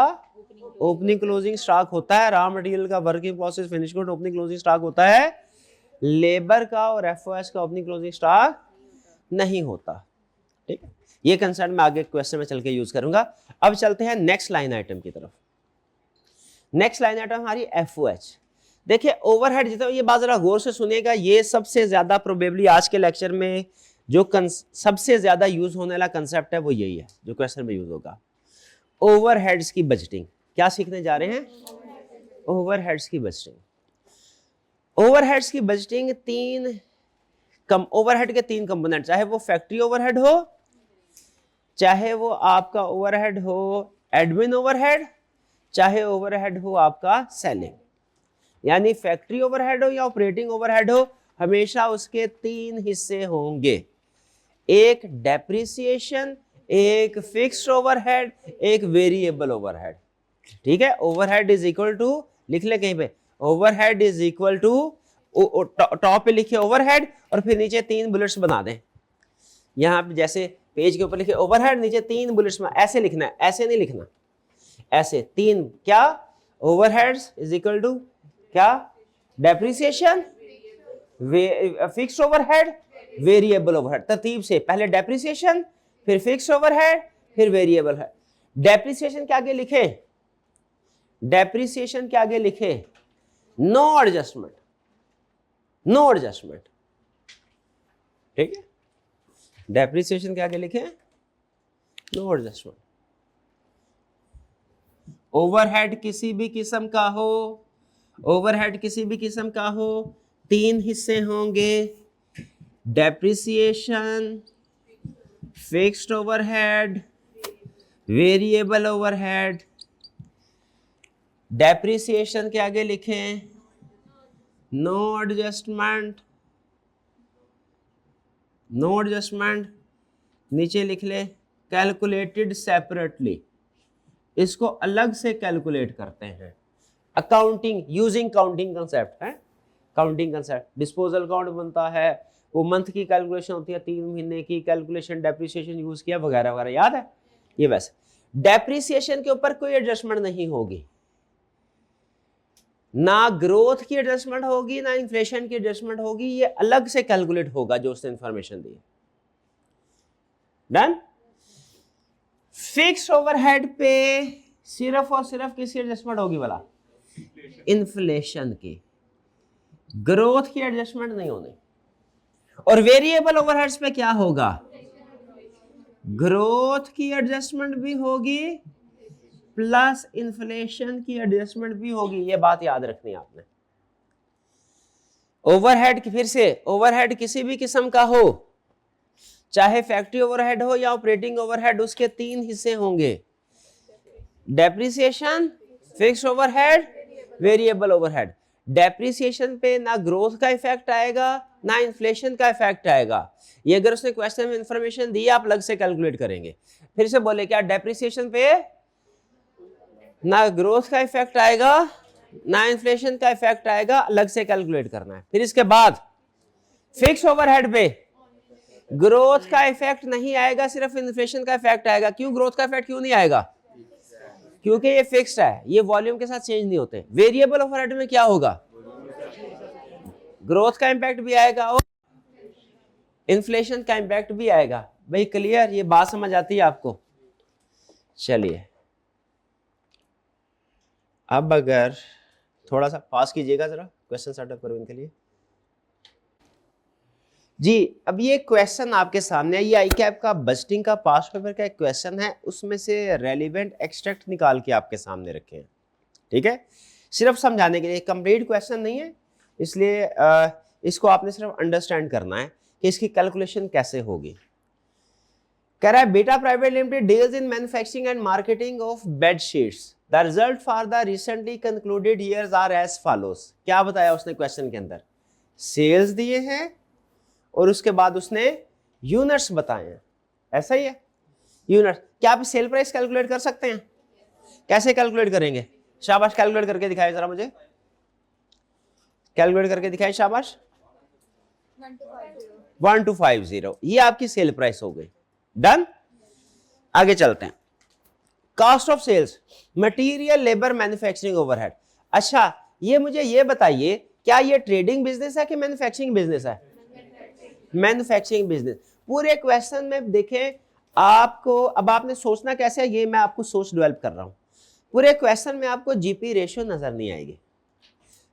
ओपनिंग क्लोजिंग स्टॉक होता है, रॉ मटेरियल का working process finish good opening closing stock होता है, लेबर का और एफओएच का ओपनिंग क्लोजिंग स्टॉक नहीं होता। ठीक है, ये कंसेप्ट मैं आगे क्वेश्चन में चल के यूज करूंगा। अब चलते हैं नेक्स्ट लाइन आइटम की तरफ। नेक्स्ट लाइन आइटम हमारी एफओएच। देखिए ओवरहेड, जितना ये बात जरा गौर से सुनिएगा, ये सबसे ज्यादा प्रोबेबली आज के लेक्चर में जो सबसे ज्यादा यूज होने वाला कंसेप्ट है वो यही है जो क्वेश्चन में यूज होगा। ओवरहेड्स की बजटिंग। क्या सीखने जा रहे हैं? ओवरहेड्स की बजटिंग। ओवरहेड्स की बजटिंग ओवरहेड के तीन कंपोनेंट, चाहे वो फैक्ट्री ओवरहेड हो, चाहे वो आपका ओवरहेड हो एडमिन ओवरहेड, चाहे ओवरहेड हो आपका सेलिंग। यानी फैक्ट्री ओवरहेड हो या ऑपरेटिंग ओवरहेड हो, हमेशा उसके तीन हिस्से होंगे, एक डेप्रिसिएशन, एक फिक्स्ड ओवरहेड, एक वेरिएबल ओवरहेड। ठीक है, ओवरहेड इज इक्वल टू, लिख ले कहीं पे, overhead is equal to, top पे लिखे ओवरहेड और फिर नीचे तीन बुलेट्स बना दें। यहां पे जैसे पेज के ऊपर लिखे ओवरहेड, नीचे तीन बुलेट्स में ऐसे लिखना है, ऐसे नहीं लिखना, ऐसे तीन। क्या? ओवरहेड्स इज इक्वल टू क्या? Depreciation, fixed overhead, variable overhead. तरतीब से पहले डेप्रिसिएशन, फिर फिक्स्ड ओवरहेड, फिर वेरिएबल है। डेप्रिसिएशन के आगे लिखे, डेप्रिसिएशन के आगे लिखे नो एडजस्टमेंट, नो एडजस्टमेंट, ठीक है। डेप्रिसिएशन के आगे लिखे नो एडजस्टमेंट। ओवरहेड किसी भी किस्म का हो, ओवरहेड किसी भी किस्म का हो, 3 हिस्से होंगे, depreciation, fixed overhead, variable overhead. Depreciation के आगे लिखें नो एडजस्टमेंट, नो एडजस्टमेंट, नीचे लिख ले कैलकुलेटेड सेपरेटली, इसको अलग से कैलकुलेट करते हैं। अकाउंटिंग यूजिंग काउंटिंग कंसेप्ट है, काउंटिंग कंसेप्ट। डिस्पोजल अकाउंट बनता है, वो मंथ की कैलकुलेशन होती है, 3 महीने की कैलकुलेशन, डेप्रिसिएशन यूज किया वगैरह वगैरह, याद है ये। वैसे डेप्रिसिएशन के ऊपर कोई एडजस्टमेंट नहीं होगी, ना ग्रोथ की एडजस्टमेंट होगी ना इन्फ्लेशन की एडजस्टमेंट होगी, ये अलग से कैलकुलेट होगा जो उसने इंफॉर्मेशन दी। डन। फिक्स ओवरहेड पे सिर्फ और सिर्फ किसकी एडजस्टमेंट होगी वाला, इन्फ्लेशन की, ग्रोथ की एडजस्टमेंट नहीं होनी। और वेरिएबल ओवरहेड्स पे क्या होगा, ग्रोथ की एडजस्टमेंट भी होगी प्लस इन्फ्लेशन की एडजस्टमेंट भी होगी, ये बात याद रखनी है आपने। ओवरहेड की, फिर से ओवरहेड किसी भी किस्म का हो, चाहे फैक्ट्री ओवरहेड हो या ऑपरेटिंग ओवरहेड, उसके 3 हिस्से होंगे, depreciation, fixed overhead, variable overhead. Depreciation पे ना ग्रोथ का इफेक्ट आएगा ना इन्फ्लेशन का इफेक्ट आएगा। ये अगर उसने क्वेश्चन में इंफॉर्मेशन दी आप अलग से कैलकुलेट करेंगे। फिर से बोले क्या, डेप्रिसिएशन पे ना ग्रोथ का इफेक्ट आएगा ना इन्फ्लेशन का इफेक्ट आएगा, अलग से कैलकुलेट करना है। फिर इसके बाद फिक्स ओवरहेड पे ग्रोथ का इफेक्ट नहीं आएगा, सिर्फ इन्फ्लेशन का इफेक्ट आएगा। क्यों ग्रोथ का इफेक्ट क्यों नहीं आएगा, क्योंकि ये फिक्स्ड है, ये वॉल्यूम के साथ चेंज नहीं होते। वेरिएबल ओवरहेड में क्या होगा, ग्रोथ का इंपैक्ट भी आएगा और इन्फ्लेशन का इंपैक्ट भी आएगा। भाई क्लियर, ये बात समझ आती है आपको। चलिए अब अगर थोड़ा सा पास कीजिएगा जरा, क्वेश्चन सेटअप करो इनके लिए जी। अब ये क्वेश्चन आपके सामने है, ये आई कैप का बजटिंग का पास्ट पेपर का एक क्वेश्चन है, उसमें से रेलिवेंट एक्सट्रैक्ट निकाल के आपके सामने रखे हैं, ठीक है। सिर्फ समझाने के लिए, कंप्लीट क्वेश्चन नहीं है, इसलिए इसको आपने सिर्फ अंडरस्टैंड करना है कि इसकी कैलकुलेशन कैसे होगी। कह रहा है बेटा private limited deals in manufacturing and marketing of bed sheets, the result for the recently concluded years are as follows. क्या बताया उसने क्वेश्चन के अंदर, सेल्स दिए हैं और उसके बाद उसने यूनिट्स बताए हैं, ऐसा ही है यूनिट्स। क्या आप सेल प्राइस कैलकुलेट कर सकते हैं, कैसे कैलकुलेट करेंगे, शाबाश कैलकुलेट करके दिखाए जरा मुझे, कैलकुलेट करके दिखाए शाबाश। 1250, ये आपकी सेल प्राइस हो गई। डन। आगे चलते हैं, cost of sales, material, labour, manufacturing overhead. अच्छा ये मुझे ये बताइए, क्या ये ट्रेडिंग बिजनेस है कि मैन्युफैक्चरिंग बिजनेस है, मैन्युफैक्चरिंग बिजनेस। पूरे क्वेश्चन में देखें आपको, अब आपने सोचना कैसे है, ये मैं आपको सोच डेवलप कर रहा हूं। पूरे क्वेश्चन में आपको जीपी रेशियो नजर नहीं आएगी।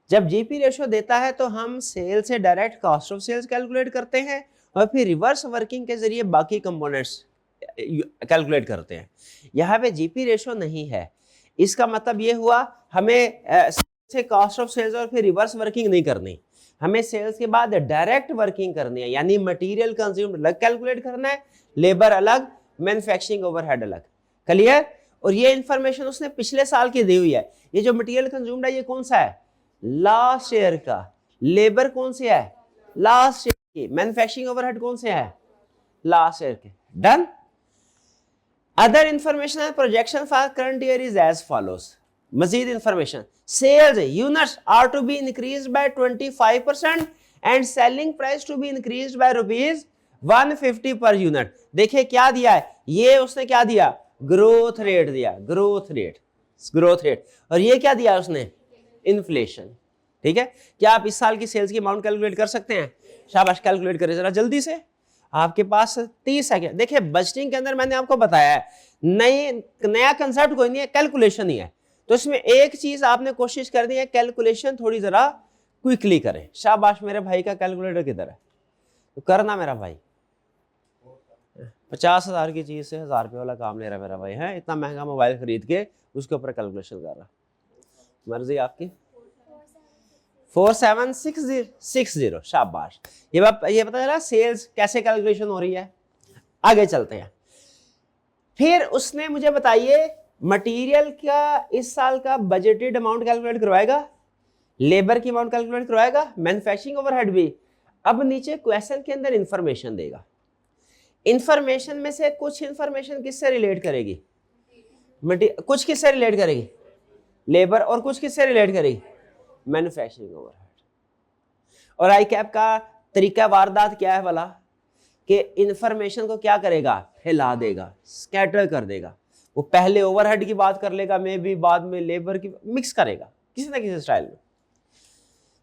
जब जीपी रेशियो देता है तो हम सेल से direct cost of sales calculate करते हैं और फिर रिवर्स वर्किंग के जरिए बाकी कंपोनेंट्स कैलकुलेट करते हैं। यहाँ पे जीपी रेशियो नहीं है, इसका मतलब ये हुआ हमें से कॉस्ट ऑफ सेल्स और फिर रिवर्स वर्किंग नहीं करनी, हमें सेल्स के बाद डायरेक्ट वर्किंग करनी है, यानी मटेरियल कंज्यूम्ड अलग कैलकुलेट करना है, लेबर अलग, मैन्युफैक्चरिंग ओवरहेड अलग। क्लियर। और ये इंफॉर्मेशन उसने पिछले साल की दी हुई है। ये जो मटेरियल कंज्यूम्ड है ये कौन सा है, लास्ट ईयर का, लेबर कौन से है, लास्ट ईयर की, मैन्युफैक्चरिंग ओवरहेड कौन से है, लास्ट ईयर के। Done. Other information and projection for current year is as follows. मजीद information, sales units are to be increased by 25% and selling price to be increased by ₹150 per unit. देखिए क्या दिया है, ये उसने क्या दिया, ग्रोथ रेट दिया, ग्रोथ रेट, ग्रोथ रेट। और ये क्या दिया उसने, इन्फ्लेशन। ठीक है, क्या आप इस साल की सेल्स की अमाउंट कैलकुलेट कर सकते हैं, शाबाश कैलकुलेट करें जरा जल्दी से। आपके पास 30 सेकेंड। देखिए बजटिंग के अंदर मैंने आपको बताया है नया कंसेप्ट कोई नहीं है, कैलकुलेशन ही है। तो इसमें एक चीज आपने कोशिश कर दी है, कैलकुलेशन थोड़ी जरा क्विकली करें। शाबाश, मेरे भाई का कैलकुलेटर किधर है? तो करना मेरा भाई, 50,000 की चीज से 1000 रुपये वाला काम ले रहा है मेरा भाई है, इतना महंगा मोबाइल खरीद के उसके ऊपर कैलकुलेशन कर रहा। मर्जी आपकी। 4760। शाबाश। ये पता चला सेल्स कैसे कैलकुलेशन हो रही है। आगे चलते हैं। फिर उसने मुझे बताइए मटेरियल का इस साल का बजटेड अमाउंट कैलकुलेट करवाएगा, लेबर की अमाउंट कैलकुलेट करवाएगा, मैन्युफैक्चरिंग ओवरहेड भी। अब नीचे क्वेश्चन के अंदर इंफॉर्मेशन देगा। इंफॉर्मेशन में से कुछ इंफॉर्मेशन किससे रिलेट करेगी? कुछ किससे रिलेट करेगी? लेबर। और कुछ किससे रिलेट करेगी? Manufacturing overhead. और आई कैप का तरीका वारदात क्या है भला? कि इंफॉर्मेशन को क्या करेगा? फैला देगा, स्कैटर कर देगा। वो पहले ओवरहेड की बात कर लेगा, मे भी बाद में लेबर की, मिक्स करेगा किसी ना किसी स्टाइल में।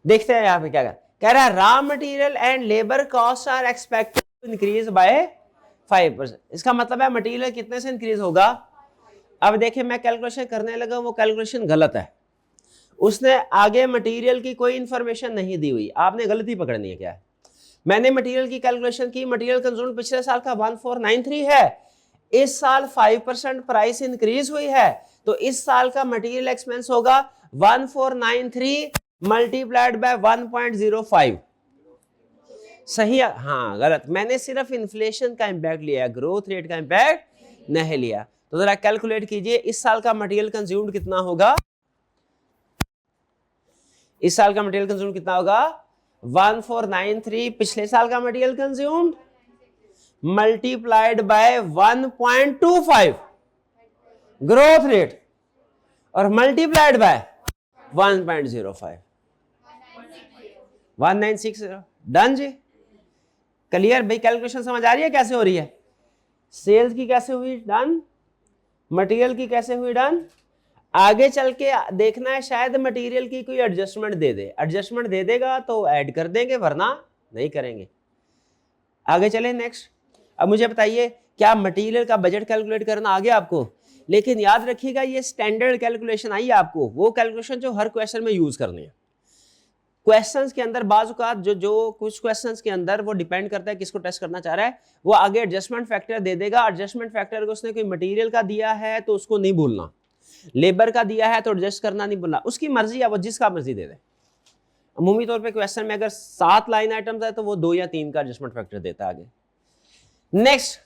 देखते हैं यहाँ पे क्या कह रहा है। Raw material and labour cost are expected to increase by 5%। इसका मतलब है मटेरियल कितने से इंक्रीज होगा? अब देखिए मैं कैलकुलेशन करने लगा, वो कैलकुलेशन गलत है। उसने आगे मटेरियल की कोई इंफॉर्मेशन नहीं दी हुई, आपने गलती पकड़नी है। क्या है? मैंने मटेरियल की कैलकुलेशन की, मटेरियल कंज्यूम्ड पिछले साल का 1493 है, इस साल 5% प्राइस इंक्रीज हुई है, तो इस साल का मटेरियल एक्सपेंस होगा 1493 मल्टीप्लाइड बाय 1.05। सही है? हाँ गलत, मैंने सिर्फ इन्फ्लेशन का इंपैक्ट लिया, ग्रोथ रेट का इंपैक्ट नहीं लिया। तो जरा कैलकुलेट कीजिए इस साल का मटेरियल कंज्यूम्ड कितना होगा। इस साल का मटेरियल कंज्यूम्ड कितना होगा? 1493 पिछले साल का material consumed multiplied by 1.25 growth rate और multiplied by 1.05 1960। Done ji, clear भाई? कैलकुलेशन समझ आ रही है कैसे हो रही है? सेल्स की कैसे हुई? डन। मटेरियल की कैसे हुई? डन। आगे चल के देखना है शायद मटेरियल की कोई एडजस्टमेंट दे दे, एडजस्टमेंट दे देगा तो ऐड कर देंगे, वरना नहीं करेंगे। आगे चले नेक्स्ट। अब मुझे बताइए क्या मटेरियल का बजट कैलकुलेट करना आ गया आपको? लेकिन याद रखिएगा ये स्टैंडर्ड कैलकुलेशन आई आपको, वो कैलकुलेशन जो हर क्वेश्चन में यूज करनी है। क्वेश्चंस के अंदर बाजुकात जो कुछ क्वेश्चंस के अंदर वो डिपेंड करता है किसको टेस्ट करना चाह रहा है, वो आगे एडजस्टमेंट फैक्टर दे देगा। एडजस्टमेंट फैक्टर को उसने कोई मटेरियल का दिया है तो उसको नहीं भूलना, लेबर का दिया है तो एडजस्ट करना नहीं भूलना, उसकी मर्जी है, वो जिसका मर्जी दे दे। अमूमी तौर पे क्वेश्चन में अगर 7 लाइन आइटम्स है तो वो 2 या 3 का एडजस्टमेंट फैक्टर देता है आगे। Next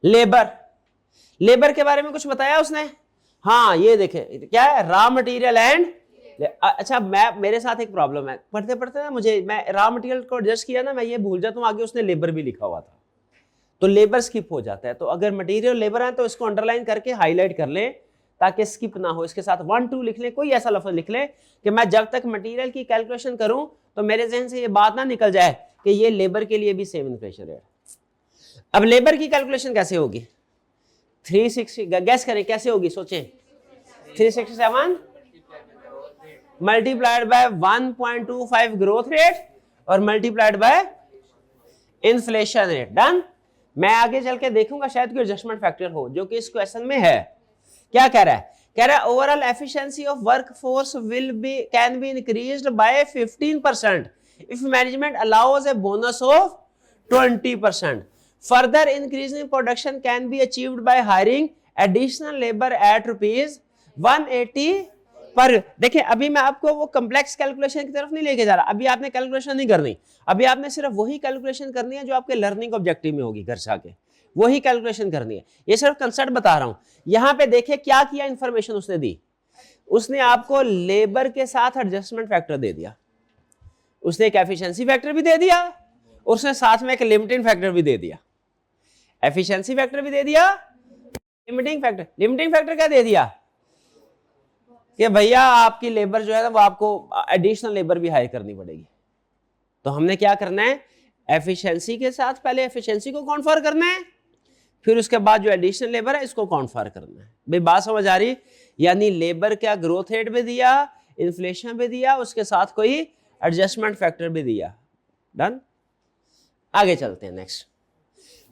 labour. लेबर के बारे में कुछ बताया उसने? हाँ ये देखे क्या है, रॉ मटेरियल एंड। अच्छा मेरे साथ एक प्रॉब्लम है, पढ़ते पढ़ते ना मैं रॉ मटेरियल को एडजस्ट किया ना, मैं ये भूल जाता हूँ आगे उसने लेबर भी लिखा हुआ था, तो लेबर स्किप हो जाता है। तो अगर मटेरियल लेबर है तो इसको अंडरलाइन करके हाईलाइट कर लें ताकि स्किप ना हो। इसके साथ 1 2 लिख लें, कोई ऐसा लफ्ज लिख लें कि मैं जब तक मटेरियल की कैलकुलेशन करूं तो मेरे जहन से ये बात ना निकल जाए कि ये लेबर के लिए भी सेम इन्फ्लेशन रेट। अब लेबर की कैलकुलेशन कैसे होगी? 360, गैस करें कैसे होगी, सोचें। 367 मल्टीप्लाइड बाय 1.25 ग्रोथ रेट और multiplied by inflation rate. Done. मैं आगे चल के देखूंगा शायद कोई एडजस्टमेंट फैक्टर हो जो कि इस क्वेश्चन में है। क्या कह रहा है? कह रहा है overall efficiency of workforce can be increased by 15% if management allows a bonus of 20%. Further increasing production can be achieved by hiring additional labour at ₹180 per. देखिए अभी मैं आपको वो कॉम्प्लेक्स कैलकुलेशन की तरफ नहीं लेके जा रहा, अभी आपने कैलकुलेशन नहीं करनी, अभी आपने सिर्फ वही कैलकुलेशन करनी है जो आपके लर्निंग ऑब्जेक्टिव में होगी घर से आके, वही कैलकुलेशन करनी है। ये सिर्फ कंसेप्ट बता रहा हूं। यहां पे देखिए क्या किया, इंफॉर्मेशन उसने दी, उसने आपको लेबर के साथ एडजस्टमेंट फैक्टर दे दिया, उसने एक एफिशिएंसी फैक्टर भी दे दिया, उसने साथ में एक लिमिटिंग फैक्टर भी दे दिया। एफिशिएंसी फैक्टर भी दे दिया, लिमिटिंग फैक्टर क्या दे दिया कि भैया आपकी लेबर जो है ना वो आपको एडिशनल लेबर भी हायर करनी पड़ेगी। तो हमने क्या करना है, एफिशिएंसी के साथ पहले एफिशिएंसी को कॉन्फर करना है, फिर उसके बाद जो एडिशनल लेबर है इसको कॉन्फर करना है। भाई बात समझ आ रही? यानी लेबर का ग्रोथ रेट भी दिया, इन्फ्लेशन भी दिया, उसके साथ कोई एडजस्टमेंट फैक्टर भी दिया। डन। आगे चलते हैं next.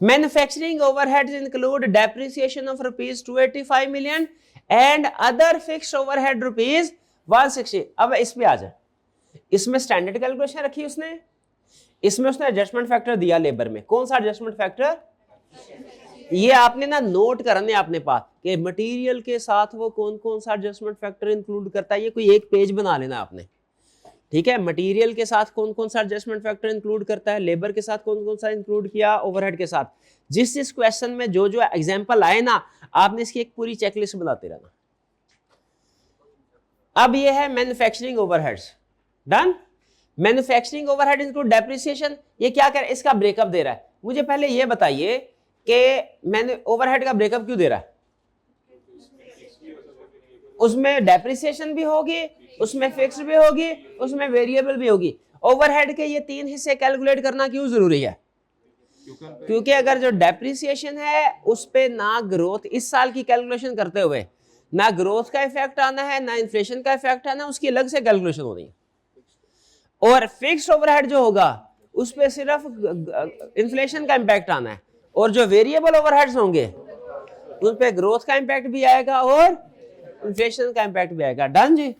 Manufacturing overheads include depreciation of ₹285 million and other fixed overhead ₹160। अब इस पे आ जाए, इसमें स्टैंडर्ड कैलकुलेशन रखी उसने, इसमें उसने एडजस्टमेंट फैक्टर दिया लेबर में। कौन सा एडजस्टमेंट फैक्टर? ये आपने ना नोट करने अपने पास कि मटेरियल के साथ वो कौन कौन सा एडजस्टमेंट फैक्टर इंक्लूड करता है। ये कोई एक पेज बना लेना आपने, ठीक है। मटेरियल के साथ कौन कौन सा एडजस्टमेंट फैक्टर इंक्लूड करता है, लेबर के साथ कौन कौन सा इंक्लूड किया, ओवरहेड के साथ। जिस क्वेश्चन में जो जो एग्जांपल आए ना, आपने इसकी एक पूरी चेकलिस्ट बनाते रहना। अब ये है manufacturing overheads, done. Manufacturing overhead include depreciation, ये क्या कर, इसका ब्रेकअप दे रहा है। मुझे पहले ये बताइए कि मैंने ओवरहेड का ब्रेकअप क्यों दे रहा है? उसमें डेप्रिसिएशन भी होगी, उसमें फिक्स्ड भी होगी, उसमें वेरिएबल भी होगी। ओवरहेड के ये 3 हिस्से कैलकुलेट करना क्यों जरूरी है? क्योंकि अगर जो डेप्रिसिएशन है उस पे ना ग्रोथ, इस साल की कैलकुलेशन करते हुए ना ग्रोथ का इफेक्ट आना है, ना इन्फ्लेशन का इफेक्ट आना है, उसकी अलग से कैलकुलेशन होनी है। और फिक्स्ड ओवरहेड जो होगा उस पे सिर्फ इन्फ्लेशन का इंपैक्ट आना है, और जो वेरिएबल ओवरहेड्स होंगे उन पे ग्रोथ का इंपैक्ट भी आएगा और इन्फ्लेशन का इंपैक्ट भी आएगा। डन जी।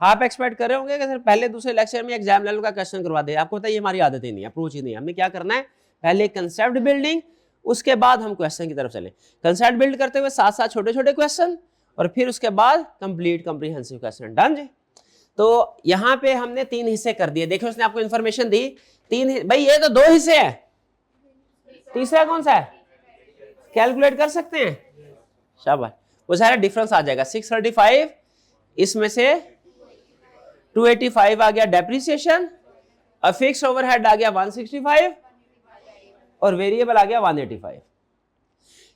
आप एक्सपेक्ट कर रहे होंगे कि सर पहले दूसरे लेक्चर में एग्जाम लेवल का क्वेश्चन करवा दे। आपको पता है ये हमारी आदत ही नहीं है, अप्रोच ही नहीं है। हमें क्या करना है, पहले कंसेप्ट बिल्डिंग, उसके बाद हम क्वेश्चन की तरफ चले। कंसेप्ट बिल्ड करते हुए साथ साथ छोटे छोटे क्वेश्चन, और फिर उसके बाद कंप्लीट कॉम्प्रिहेंसिव क्वेश्चन। डन जी। तो यहाँ पे हमने 3 हिस्से कर दिए। देखो उसने आपको इंफॉर्मेशन दी 3। भाई ये तो 2 हिस्से हैं, तीसरा कौन सा है? कैलकुलेट कर सकते हैं, शाबाश। वो सारा डिफरेंस आ जाएगा। 635 इसमें से 285 आ गया डेप्रिसिएशन, और फिक्स ओवरहेड आ गया 165, और वेरिएबल आ गया 185।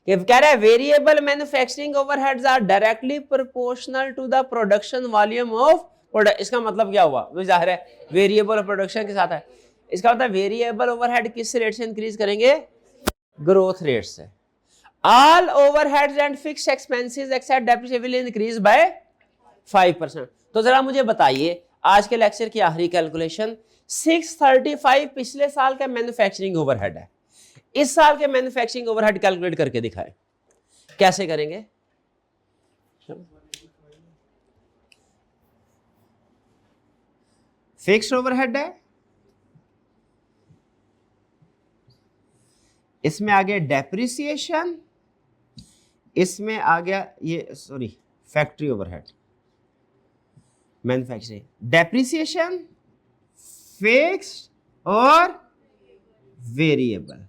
कह रहा है variable manufacturing overheads are directly proportional to the production volume of product. इसका मतलब क्या हुआ? वो जाहिर है वेरिएबल प्रोडक्शन के साथ है। इसका मतलब वेरिएबल ओवरहेड किस रेट से इंक्रीज करेंगे? ग्रोथ रेट से। All overheads and fixed expenses except depreciation will increase by 5%। तो जरा मुझे बताइए आज के लेक्चर की आखिरी कैलकुलेशन, 635 पिछले साल का मैन्युफैक्चरिंग ओवरहेड है, इस साल के मैन्युफैक्चरिंग ओवरहेड कैलकुलेट करके दिखाएं। कैसे करेंगे? फिक्स्ड ओवरहेड है, इसमें आ गया डेप्रिसिएशन, इसमें आ गया ये sorry factory overhead, manufacturing, depreciation, fixed और वेरिएबल।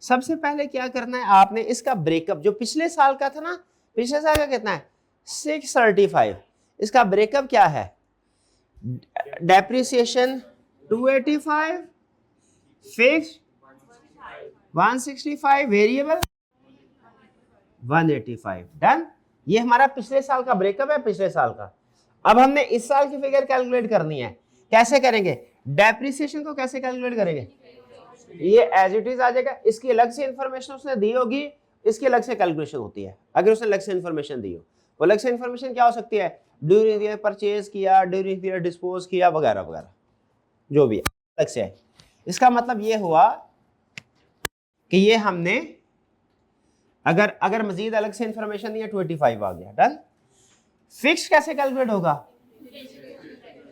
सबसे पहले क्या करना है आपने, इसका ब्रेकअप जो पिछले साल का था ना, पिछले साल का कितना है 635, इसका ब्रेकअप क्या है? Depreciation 285, fixed 165, variable 185। डन। ये हमारा पिछले साल का ब्रेकअप है, पिछले साल का। अब हमने इस साल की फिगर कैलकुलेट करनी है। कैसे करेंगे? डेप्रिसिएशन को कैसे कैलकुलेट करेंगे? ये एज इट इज आ जाएगा। इसकी अलग से इंफॉर्मेशन उसने दी होगी, इसकी अलग से कैलकुलेशन होती है। अगर उसने अलग से इंफॉर्मेशन दी हो, वो अलग से इंफॉर्मेशन क्या हो सकती है? ड्यूरिंग ईयर परचेज किया, ड्यूरिंग ईयर डिस्पोज किया, वगैरह वगैरह जो भी है अलग से है। इसका मतलब ये हुआ कि ये हमने अगर मजीद अलग से इंफॉर्मेशन दी है 285 आ गया। डन। फिक्स कैसे कैलकुलेट होगा?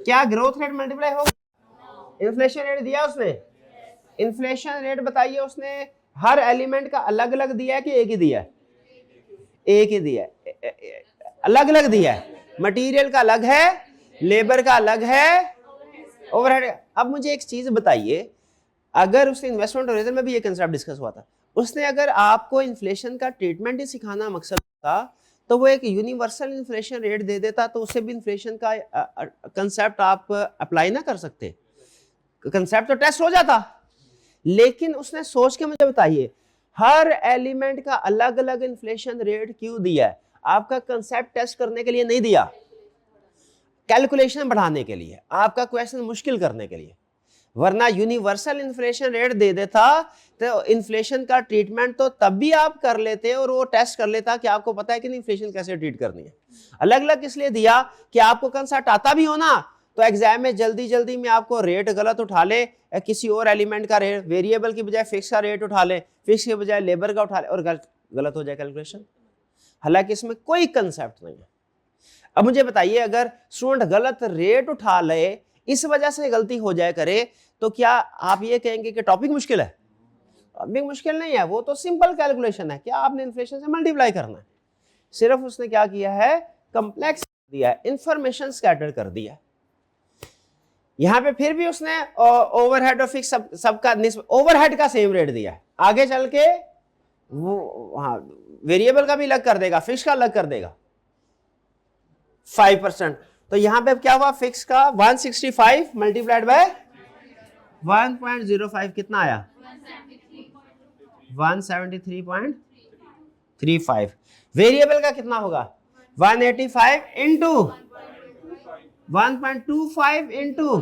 क्या ग्रोथ रेट मल्टीप्लाई होगा? इन्फ्लेशन रेट दिया उसने, इन्फ्लेशन रेट बताइए उसने हर एलिमेंट का अलग अलग दिया है कि एक ही दिया है? एक ही दिया है, अलग अलग दिया है। मटेरियल का अलग है, लेबर का अलग है, ओवरहेड। अब मुझे एक चीज बताइए, अगर उसने इन्वेस्टमेंट ओरिजिन में भी ये कंसेप्ट डिस्कस हुआ था, उसने अगर आपको इन्फ्लेशन का ट्रीटमेंट ही सिखाना मकसद था तो वो एक यूनिवर्सल इन्फ्लेशन रेट दे देता, तो उससे भी इन्फ्लेशन का कंसेप्ट आप अप्लाई ना कर सकते, कंसेप्ट तो टेस्ट हो जाता। लेकिन उसने सोच के मुझे बताइए हर एलिमेंट का अलग अलग इन्फ्लेशन रेट क्यों दिया है? आपका कंसेप्ट टेस्ट करने के लिए नहीं दिया, कैलकुलेशन बढ़ाने के लिए, आपका क्वेश्चन मुश्किल करने के लिए। वरना यूनिवर्सल इन्फ्लेशन रेट दे देता तो इन्फ्लेशन का ट्रीटमेंट तो तब भी आप कर लेते और वो टेस्ट कर लेता कि आपको पता है कि इन्फ्लेशन कैसे ट्रीट करनी है। अलग अलग इसलिए दिया कि आपको कंसेप्ट आता भी हो ना तो एग्जाम में जल्दी जल्दी में आपको रेट गलत उठा ले, किसी और एलिमेंट का रेट, वेरिएबल की बजाय फिक्स का रेट उठा ले, फिक्स के बजाय लेबर का उठा ले और गलत हो जाए कैलकुलेशन। हालांकि इसमें कोई कंसेप्ट नहीं है। अब मुझे बताइए, अगर स्टूडेंट गलत रेट उठा ले, इस वजह से गलती हो जाए करे, तो क्या आप ये कहेंगे कि टॉपिक मुश्किल है? टॉपिक मुश्किल नहीं है, वो तो सिंपल कैलकुलेशन है। क्या आपने इन्फ्लेशन से मल्टीप्लाई करना है, सिर्फ उसने क्या किया है, कंप्लेक्स दिया है, इंफॉर्मेशन स्कैटर कर दिया। यहां पे फिर भी उसने ओवरहेड और फिक्स सबका ओवरहेड का सेम रेट दिया है। आगे चल के वो हाँ वेरिएबल का भी अलग कर देगा, फिक्स का अलग कर देगा 5%। तो यहां पे क्या हुआ, फिक्स का 165 मल्टीप्लाइड बाय 1.05 कितना आया, 173.35। वेरिएबल का कितना होगा, 185 इंटू 1.25 इंटू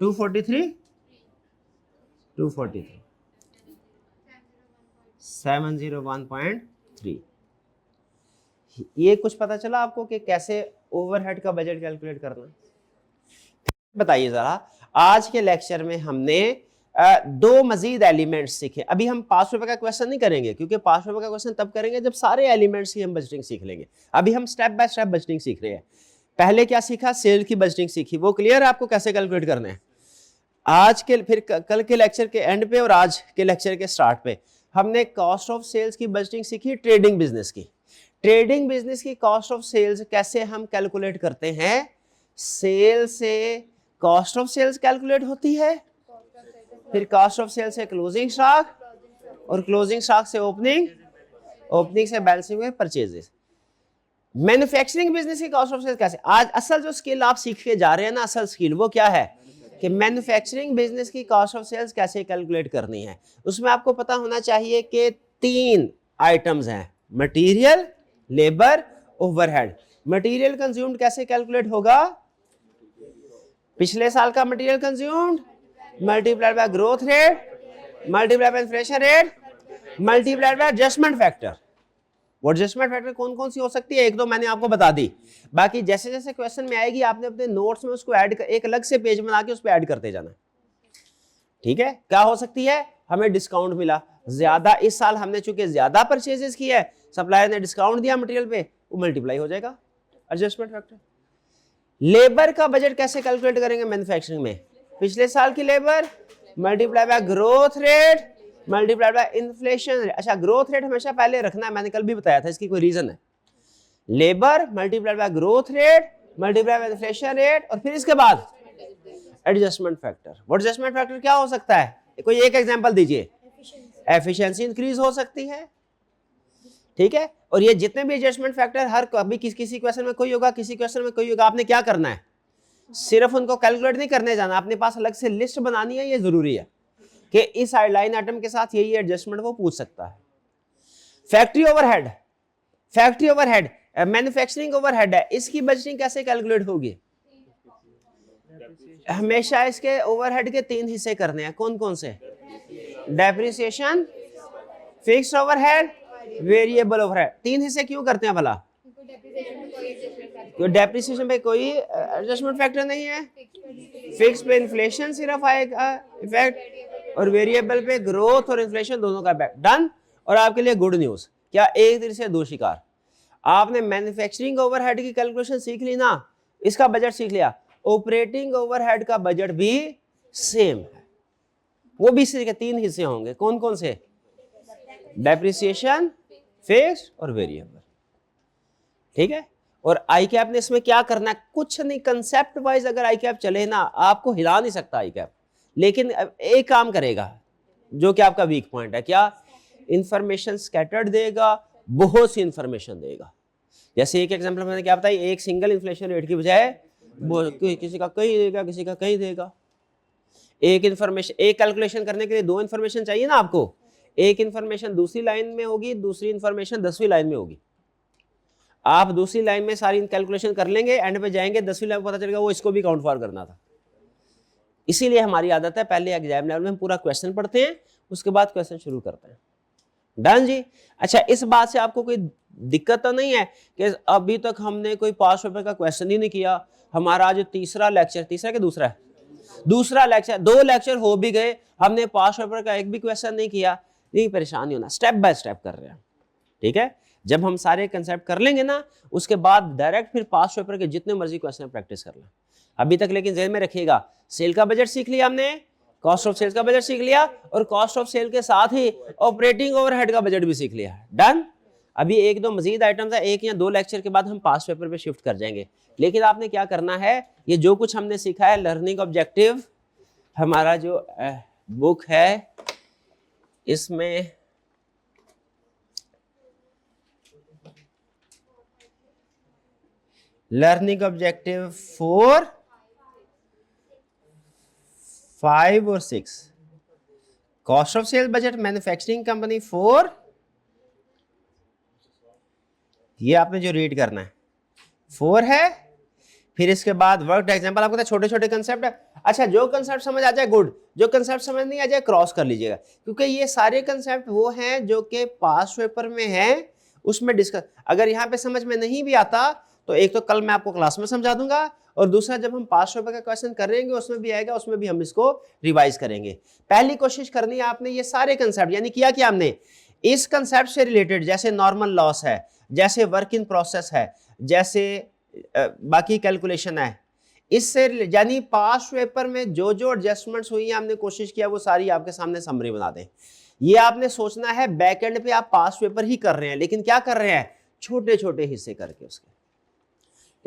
243 701.3। ये कुछ पता चला आपको कि कैसे ओवरहेड का बजट कैलकुलेट करना है? बताइए जरा, आज के लेक्चर में हमने दो मजीद एलिमेंट्स सीखे। अभी हम 5 रुपए का क्वेश्चन नहीं करेंगे, क्योंकि 5 रुपए का क्वेश्चन तब करेंगे जब सारे एलिमेंट्स की हम बजटिंग सीख लेंगे। अभी हम स्टेप बाय स्टेप बजटिंग सीख रहे हैं। पहले क्या सीखा, सेल की बजटिंग सीखी, वो क्लियर है आपको कैसे कैलकुलेट करना है। आज के फिर कल के लेक्चर के एंड पे और आज के लेक्चर के स्टार्ट पे हमने कॉस्ट ऑफ सेल्स की बजटिंग सीखी, ट्रेडिंग बिजनेस की। ट्रेडिंग बिजनेस की कॉस्ट ऑफ सेल्स कैसे हम कैलकुलेट करते हैं, सेल से कॉस्ट ऑफ सेल्स कैलकुलेट होती है, फिर कॉस्ट ऑफ सेल्स से क्लोजिंग स्टॉक, और क्लोजिंग स्टॉक से ओपनिंग, ओपनिंग से बैलेंसिंग में परचेजेस। मैन्युफैक्चरिंग बिजनेस की कॉस्ट ऑफ सेल्स कैसे, आज असल जो स्किल आप सीख के जा रहे हैं ना, असल स्किल वो क्या है कि मैन्युफैक्चरिंग बिजनेस की कॉस्ट ऑफ सेल्स कैसे कैलकुलेट करनी है। उसमें आपको पता होना चाहिए कि 3 आइटम्स हैं, material, labour, overhead. Material consumed कैसे कैलकुलेट होगा, पिछले साल का material consumed multiplied by growth rate multiplied by inflation rate multiplied bye adjustment factor. वो एडजस्टमेंट फैक्टर कौन कौन सी हो सकती है, एक दो मैंने आपको बता दी, बाकी जैसे जैसे क्वेश्चन में आएगी आपने अपने नोट्स में उसको ऐड एक अलग से पेज बना के उस पर ऐड करते जाना। ठीक है, क्या हो सकती है, हमें डिस्काउंट मिला ज्यादा, इस साल हमने चूंकि ज्यादा परचेजेस की है, सप्लायर ने डिस्काउंट दिया मटेरियल पे, वो मल्टीप्लाई हो जाएगा, एडजस्टमेंट फैक्टर। लेबर का बजट कैसे कैलकुलेट करेंगे मैन्युफैक्चरिंग में, पिछले साल की labour multiply by growth rate multiplied by inflation rate. अच्छा, ग्रोथ रेट हमेशा पहले रखना है, मैंने कल भी बताया था, इसकी कोई रीजन है। Labour multiplied by growth rate multiplied by inflation rate, और फिर इसके बाद एडजस्टमेंट फैक्टर। वो एडजस्टमेंट फैक्टर क्या हो सकता है, कोई एक एग्जांपल दीजिए। एफिशिएंसी इंक्रीज हो सकती है, ठीक है। और ये जितने भी एडजस्टमेंट फैक्टर हर कभी किसी क्वेश्चन में कोई होगा, किसी क्वेश्चन में कोई होगा, आपने क्या करना है, सिर्फ उनको कैलकुलेट नहीं करने जाना, अपने पास अलग से लिस्ट बनानी है। ये जरूरी है कि इस लाइन आइटम के साथ यही एडजस्टमेंट वो पूछ सकता है। Factory overhead, factory overhead manufacturing overhead है, इसकी बजटिंग कैसे कैलकुलेट होगी, हमेशा इसके ओवरहेड के 3 हिस्से करने हैं। कौन कौन से, depreciation, fixed overhead, variable overhead. 3 हिस्से क्यों करते हैं भला, डेप्रिसिएशन पे कोई एडजस्टमेंट फैक्टर नहीं है, फिक्स पे इन्फ्लेशन सिर्फ आएगा इफेक्ट, और वेरिएबल पे ग्रोथ और इन्फ्लेशन दोनों का इफेक्ट। डन। और आपके लिए गुड न्यूज, क्या एक तीर से 2 शिकार, आपने मैन्युफैक्चरिंग ओवरहेड की कैलकुलेशन सीख ली ना, इसका बजट सीख लिया, ऑपरेटिंग ओवरहेड का बजट भी सेम है, वो भी इसके 3 हिस्से होंगे। कौन कौन से, डेप्रिसिएशन, फिक्स्ड और वेरिएबल। ठीक है। और आई कैप ने इसमें क्या करना है, कुछ नहीं, कंसेप्ट वाइज अगर आई कैप चले ना, आपको हिला नहीं सकता आई कैप, लेकिन एक काम करेगा जो कि आपका वीक पॉइंट है, क्या, इंफॉर्मेशन स्कैटर्ड देगा, बहुत सी इंफॉर्मेशन देगा। जैसे एक एग्जांपल मैंने क्या बताई, एक सिंगल इन्फ्लेशन रेट की बजाय किसी का कहीं देगा, किसी का कहीं देगा। एक इंफॉर्मेशन, एक कैलकुलेशन करने के लिए 2 इंफॉर्मेशन चाहिए ना आपको, एक इंफॉर्मेशन दूसरी लाइन में होगी, दूसरी इंफॉर्मेशन 10वीं लाइन में होगी। आप दूसरी लाइन में सारी कैलकुलेशन कर लेंगे, एंड पे जाएंगे 10वीं लाइन पता चलेगा वो इसको भी काउंट फॉर करना था। इसीलिए हमारी आदत है पहले एग्जाम लेवल में हम पूरा क्वेश्चन पढ़ते हैं, उसके बाद क्वेश्चन शुरू करते हैं। डन जी। अच्छा, इस बात से आपको कोई दिक्कत तो नहीं है कि अभी तक हमने कोई पास पेपर का क्वेश्चन ही नहीं किया, हमारा आज तीसरा लेक्चर, तीसरा के दूसरा है, दूसरा लेक्चर, 2 लेक्चर हो भी गए, हमने पास पेपर का एक भी क्वेश्चन नहीं किया। नहीं परेशान नहीं होना, स्टेप बाय स्टेप कर रहे हैं, ठीक है। जब हम सारे कंसेप्ट कर लेंगे ना, उसके बाद डायरेक्ट फिर पास पेपर के जितने मर्जी क्वेश्चन प्रैक्टिस कर लें। अभी तक लेकिन ज़हन में रखिएगा, सेल का बजट सीख लिया हमने, कॉस्ट ऑफ सेल्स का बजट सीख लिया, और कॉस्ट ऑफ सेल के साथ ही ऑपरेटिंग ओवरहेड का बजट भी सीख लिया। डन। अभी 1-2 मजीद आइटम्स है, 1 या 2 लेक्चर के बाद हम पास पेपर पे शिफ्ट कर जाएंगे। लेकिन आपने क्या करना है, ये जो कुछ हमने सीखा है, लर्निंग ऑब्जेक्टिव, हमारा जो बुक है इसमें लर्निंग ऑब्जेक्टिव 4, 5 और 6, cost of cell budget manufacturing company 4, ये आपने जो रीड करना है 4 है। फिर इसके बाद वर्क एग्जांपल, आपको छोटे छोटे कंसेप्ट है। अच्छा, जो कंसेप्ट समझ आ जाए गुड, जो कंसेप्ट समझ नहीं आ जाए क्रॉस कर लीजिएगा, क्योंकि ये सारे कंसेप्ट वो हैं जो कि पास पेपर में हैं, उसमें डिस्कस। अगर यहाँ पे समझ में नहीं भी आता तो एक तो कल मैं आपको क्लास में समझा दूंगा, और दूसरा जब हम पास पेपर का क्वेश्चन करेंगे उसमें भी आएगा, उसमें भी हम इसको रिवाइज करेंगे। पहली कोशिश करनी है आपने ये सारे कंसेप्ट, यानी किया कि हमने इस कंसेप्ट से रिलेटेड, जैसे नॉर्मल लॉस है, जैसे वर्क इन प्रोसेस है, जैसे बाकी कैलकुलेशन है, इससे यानी पास पेपर में जो जो एडजस्टमेंट्स हुई हैं हमने कोशिश किया वो सारी आपके सामने समरी बना दें। ये आपने सोचना है बैक एंड पे आप पास पेपर ही कर रहे हैं, लेकिन क्या कर रहे हैं, छोटे छोटे हिस्से करके उसके,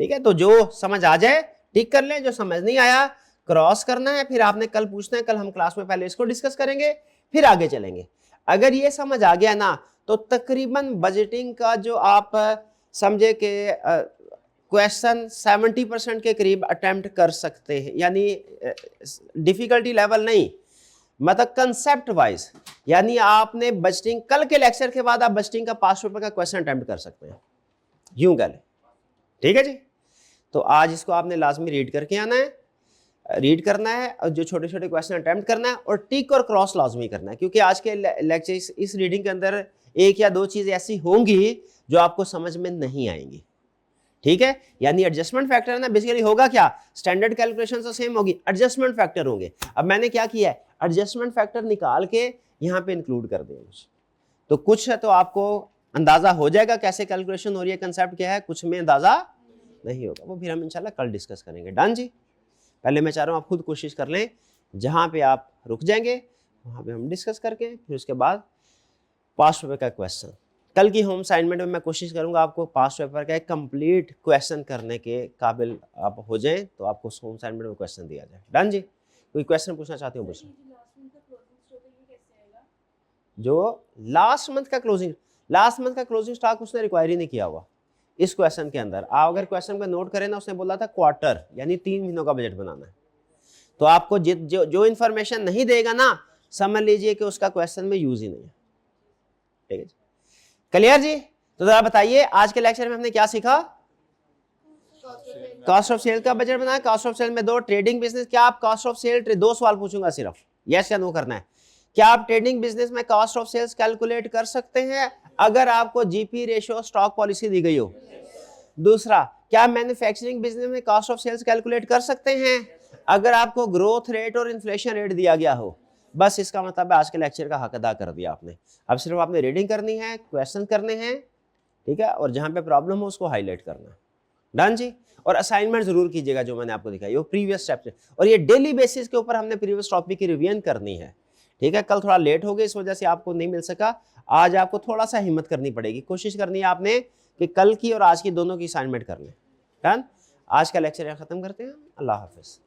ठीक है। तो जो समझ आ जाए टिक कर लें, जो समझ नहीं आया क्रॉस करना है, फिर आपने कल पूछना है, कल हम क्लास में पहले इसको डिस्कस करेंगे, फिर आगे चलेंगे। अगर ये समझ आ गया ना, तो तकरीबन बजटिंग का जो आप समझे कि क्वेश्चन 70% के करीब अटेम्प्ट कर सकते हैं, यानी डिफिकल्टी लेवल नहीं, मतलब कंसेप्ट वाइज, यानी आपने बजटिंग, कल के लेक्चर के बाद आप बजटिंग का पास पेपर का क्वेश्चन अटेम्प्ट कर सकते हैं, यूं कल, ठीक है जी। तो आज इसको आपने लाजमी रीड करके आना है, रीड करना है, और जो छोटे छोटे क्वेश्चन अटेम्प्ट करना है, और टिक और क्रॉस लाजमी करना है, क्योंकि आज के लेक्चर इस रीडिंग के अंदर 1 या 2 चीज़ें ऐसी होंगी जो आपको समझ में नहीं आएंगी, ठीक है। यानी एडजस्टमेंट फैक्टर है ना, बेसिकली होगा क्या, स्टैंडर्ड कैलकुलेशन तो सेम होगी, एडजस्टमेंट फैक्टर होंगे। अब मैंने क्या किया है, एडजस्टमेंट फैक्टर निकाल के यहाँ पे इंक्लूड कर दिया कुछ, तो कुछ है तो आपको अंदाजा हो जाएगा कैसे कैलकुलेशन हो रही है, कंसेप्ट क्या है, कुछ में अंदाजा नहीं होगा, वो फिर हम इंशाल्लाह कल डिस्कस करेंगे। डन जी। पहले मैं चाह रहा हूँ आप खुद कोशिश कर लें, जहाँ पे आप रुक जाएंगे वहाँ पे हम डिस्कस करके फिर उसके बाद पास पेपर का क्वेश्चन, कल की होम असाइनमेंट में मैं कोशिश करूंगा आपको पास पेपर का एक कंप्लीट क्वेश्चन करने के काबिल आप हो जाएं, तो आपको होम असाइनमेंट में क्वेश्चन दिया जाए। डन जी। कोई क्वेश्चन पूछना चाहते हो पूछना। जो लास्ट मंथ का क्लोजिंग स्टॉक उसने रिक्वायर ही नहीं किया हुआ इस क्वेश्चन के अंदर। आप अगर क्वेश्चन को नोट करें ना, उसने बोला था क्वार्टर यानी 3 महीनों का बजट बनाना है, तो आपको जो इन्फॉर्मेशन नहीं देगा ना, समझ लीजिए कि उसका क्वेश्चन में यूज ही नहीं है, ठीक है जी। क्लियर जी। तो जरा बताइए आज के लेक्चर में हमने क्या सीखा, कॉस्ट ऑफ सेल का बजट बनाया, कॉस्ट ऑफ सेल में 2, ट्रेडिंग बिजनेस, क्या आप कॉस्ट ऑफ सेल 2 सवाल पूछूंगा सिर्फ, यस या नो करना है, क्या आप ट्रेडिंग बिजनेस में कॉस्ट ऑफ सेल्स कैलकुलेट कर सकते हैं अगर आपको जीपी रेशियो स्टॉक पॉलिसी दी गई हो। दूसरा, क्या मैन्युफैक्चरिंग बिजनेस में कॉस्ट ऑफ सेल्स कैलकुलेट कर सकते हैं अगर आपको ग्रोथ रेट और इन्फ्लेशन रेट दिया गया हो। बस इसका मतलब है आज के लेक्चर का हक अदा कर दिया आपने। अब सिर्फ आपने रीडिंग करनी है, क्वेश्चन करने हैं, ठीक है, और जहां पे प्रॉब्लम हो उसको हाईलाइट करना है। डन जी। और असाइनमेंट जरूर कीजिएगा जो मैंने आपको दिखाई, वो प्रीवियस स्टेप, और ये डेली बेसिस के ऊपर हमने प्रीवियस टॉपिक की रिवीजन करनी है, ठीक है। कल थोड़ा लेट हो गया इस वजह से आपको नहीं मिल सका, आज आपको थोड़ा सा हिम्मत करनी पड़ेगी, कोशिश करनी है आपने कि कल की और आज की दोनों की असाइनमेंट कर लें। डन। आज का लेक्चर यहाँ खत्म करते हैं। अल्लाह हाफिज।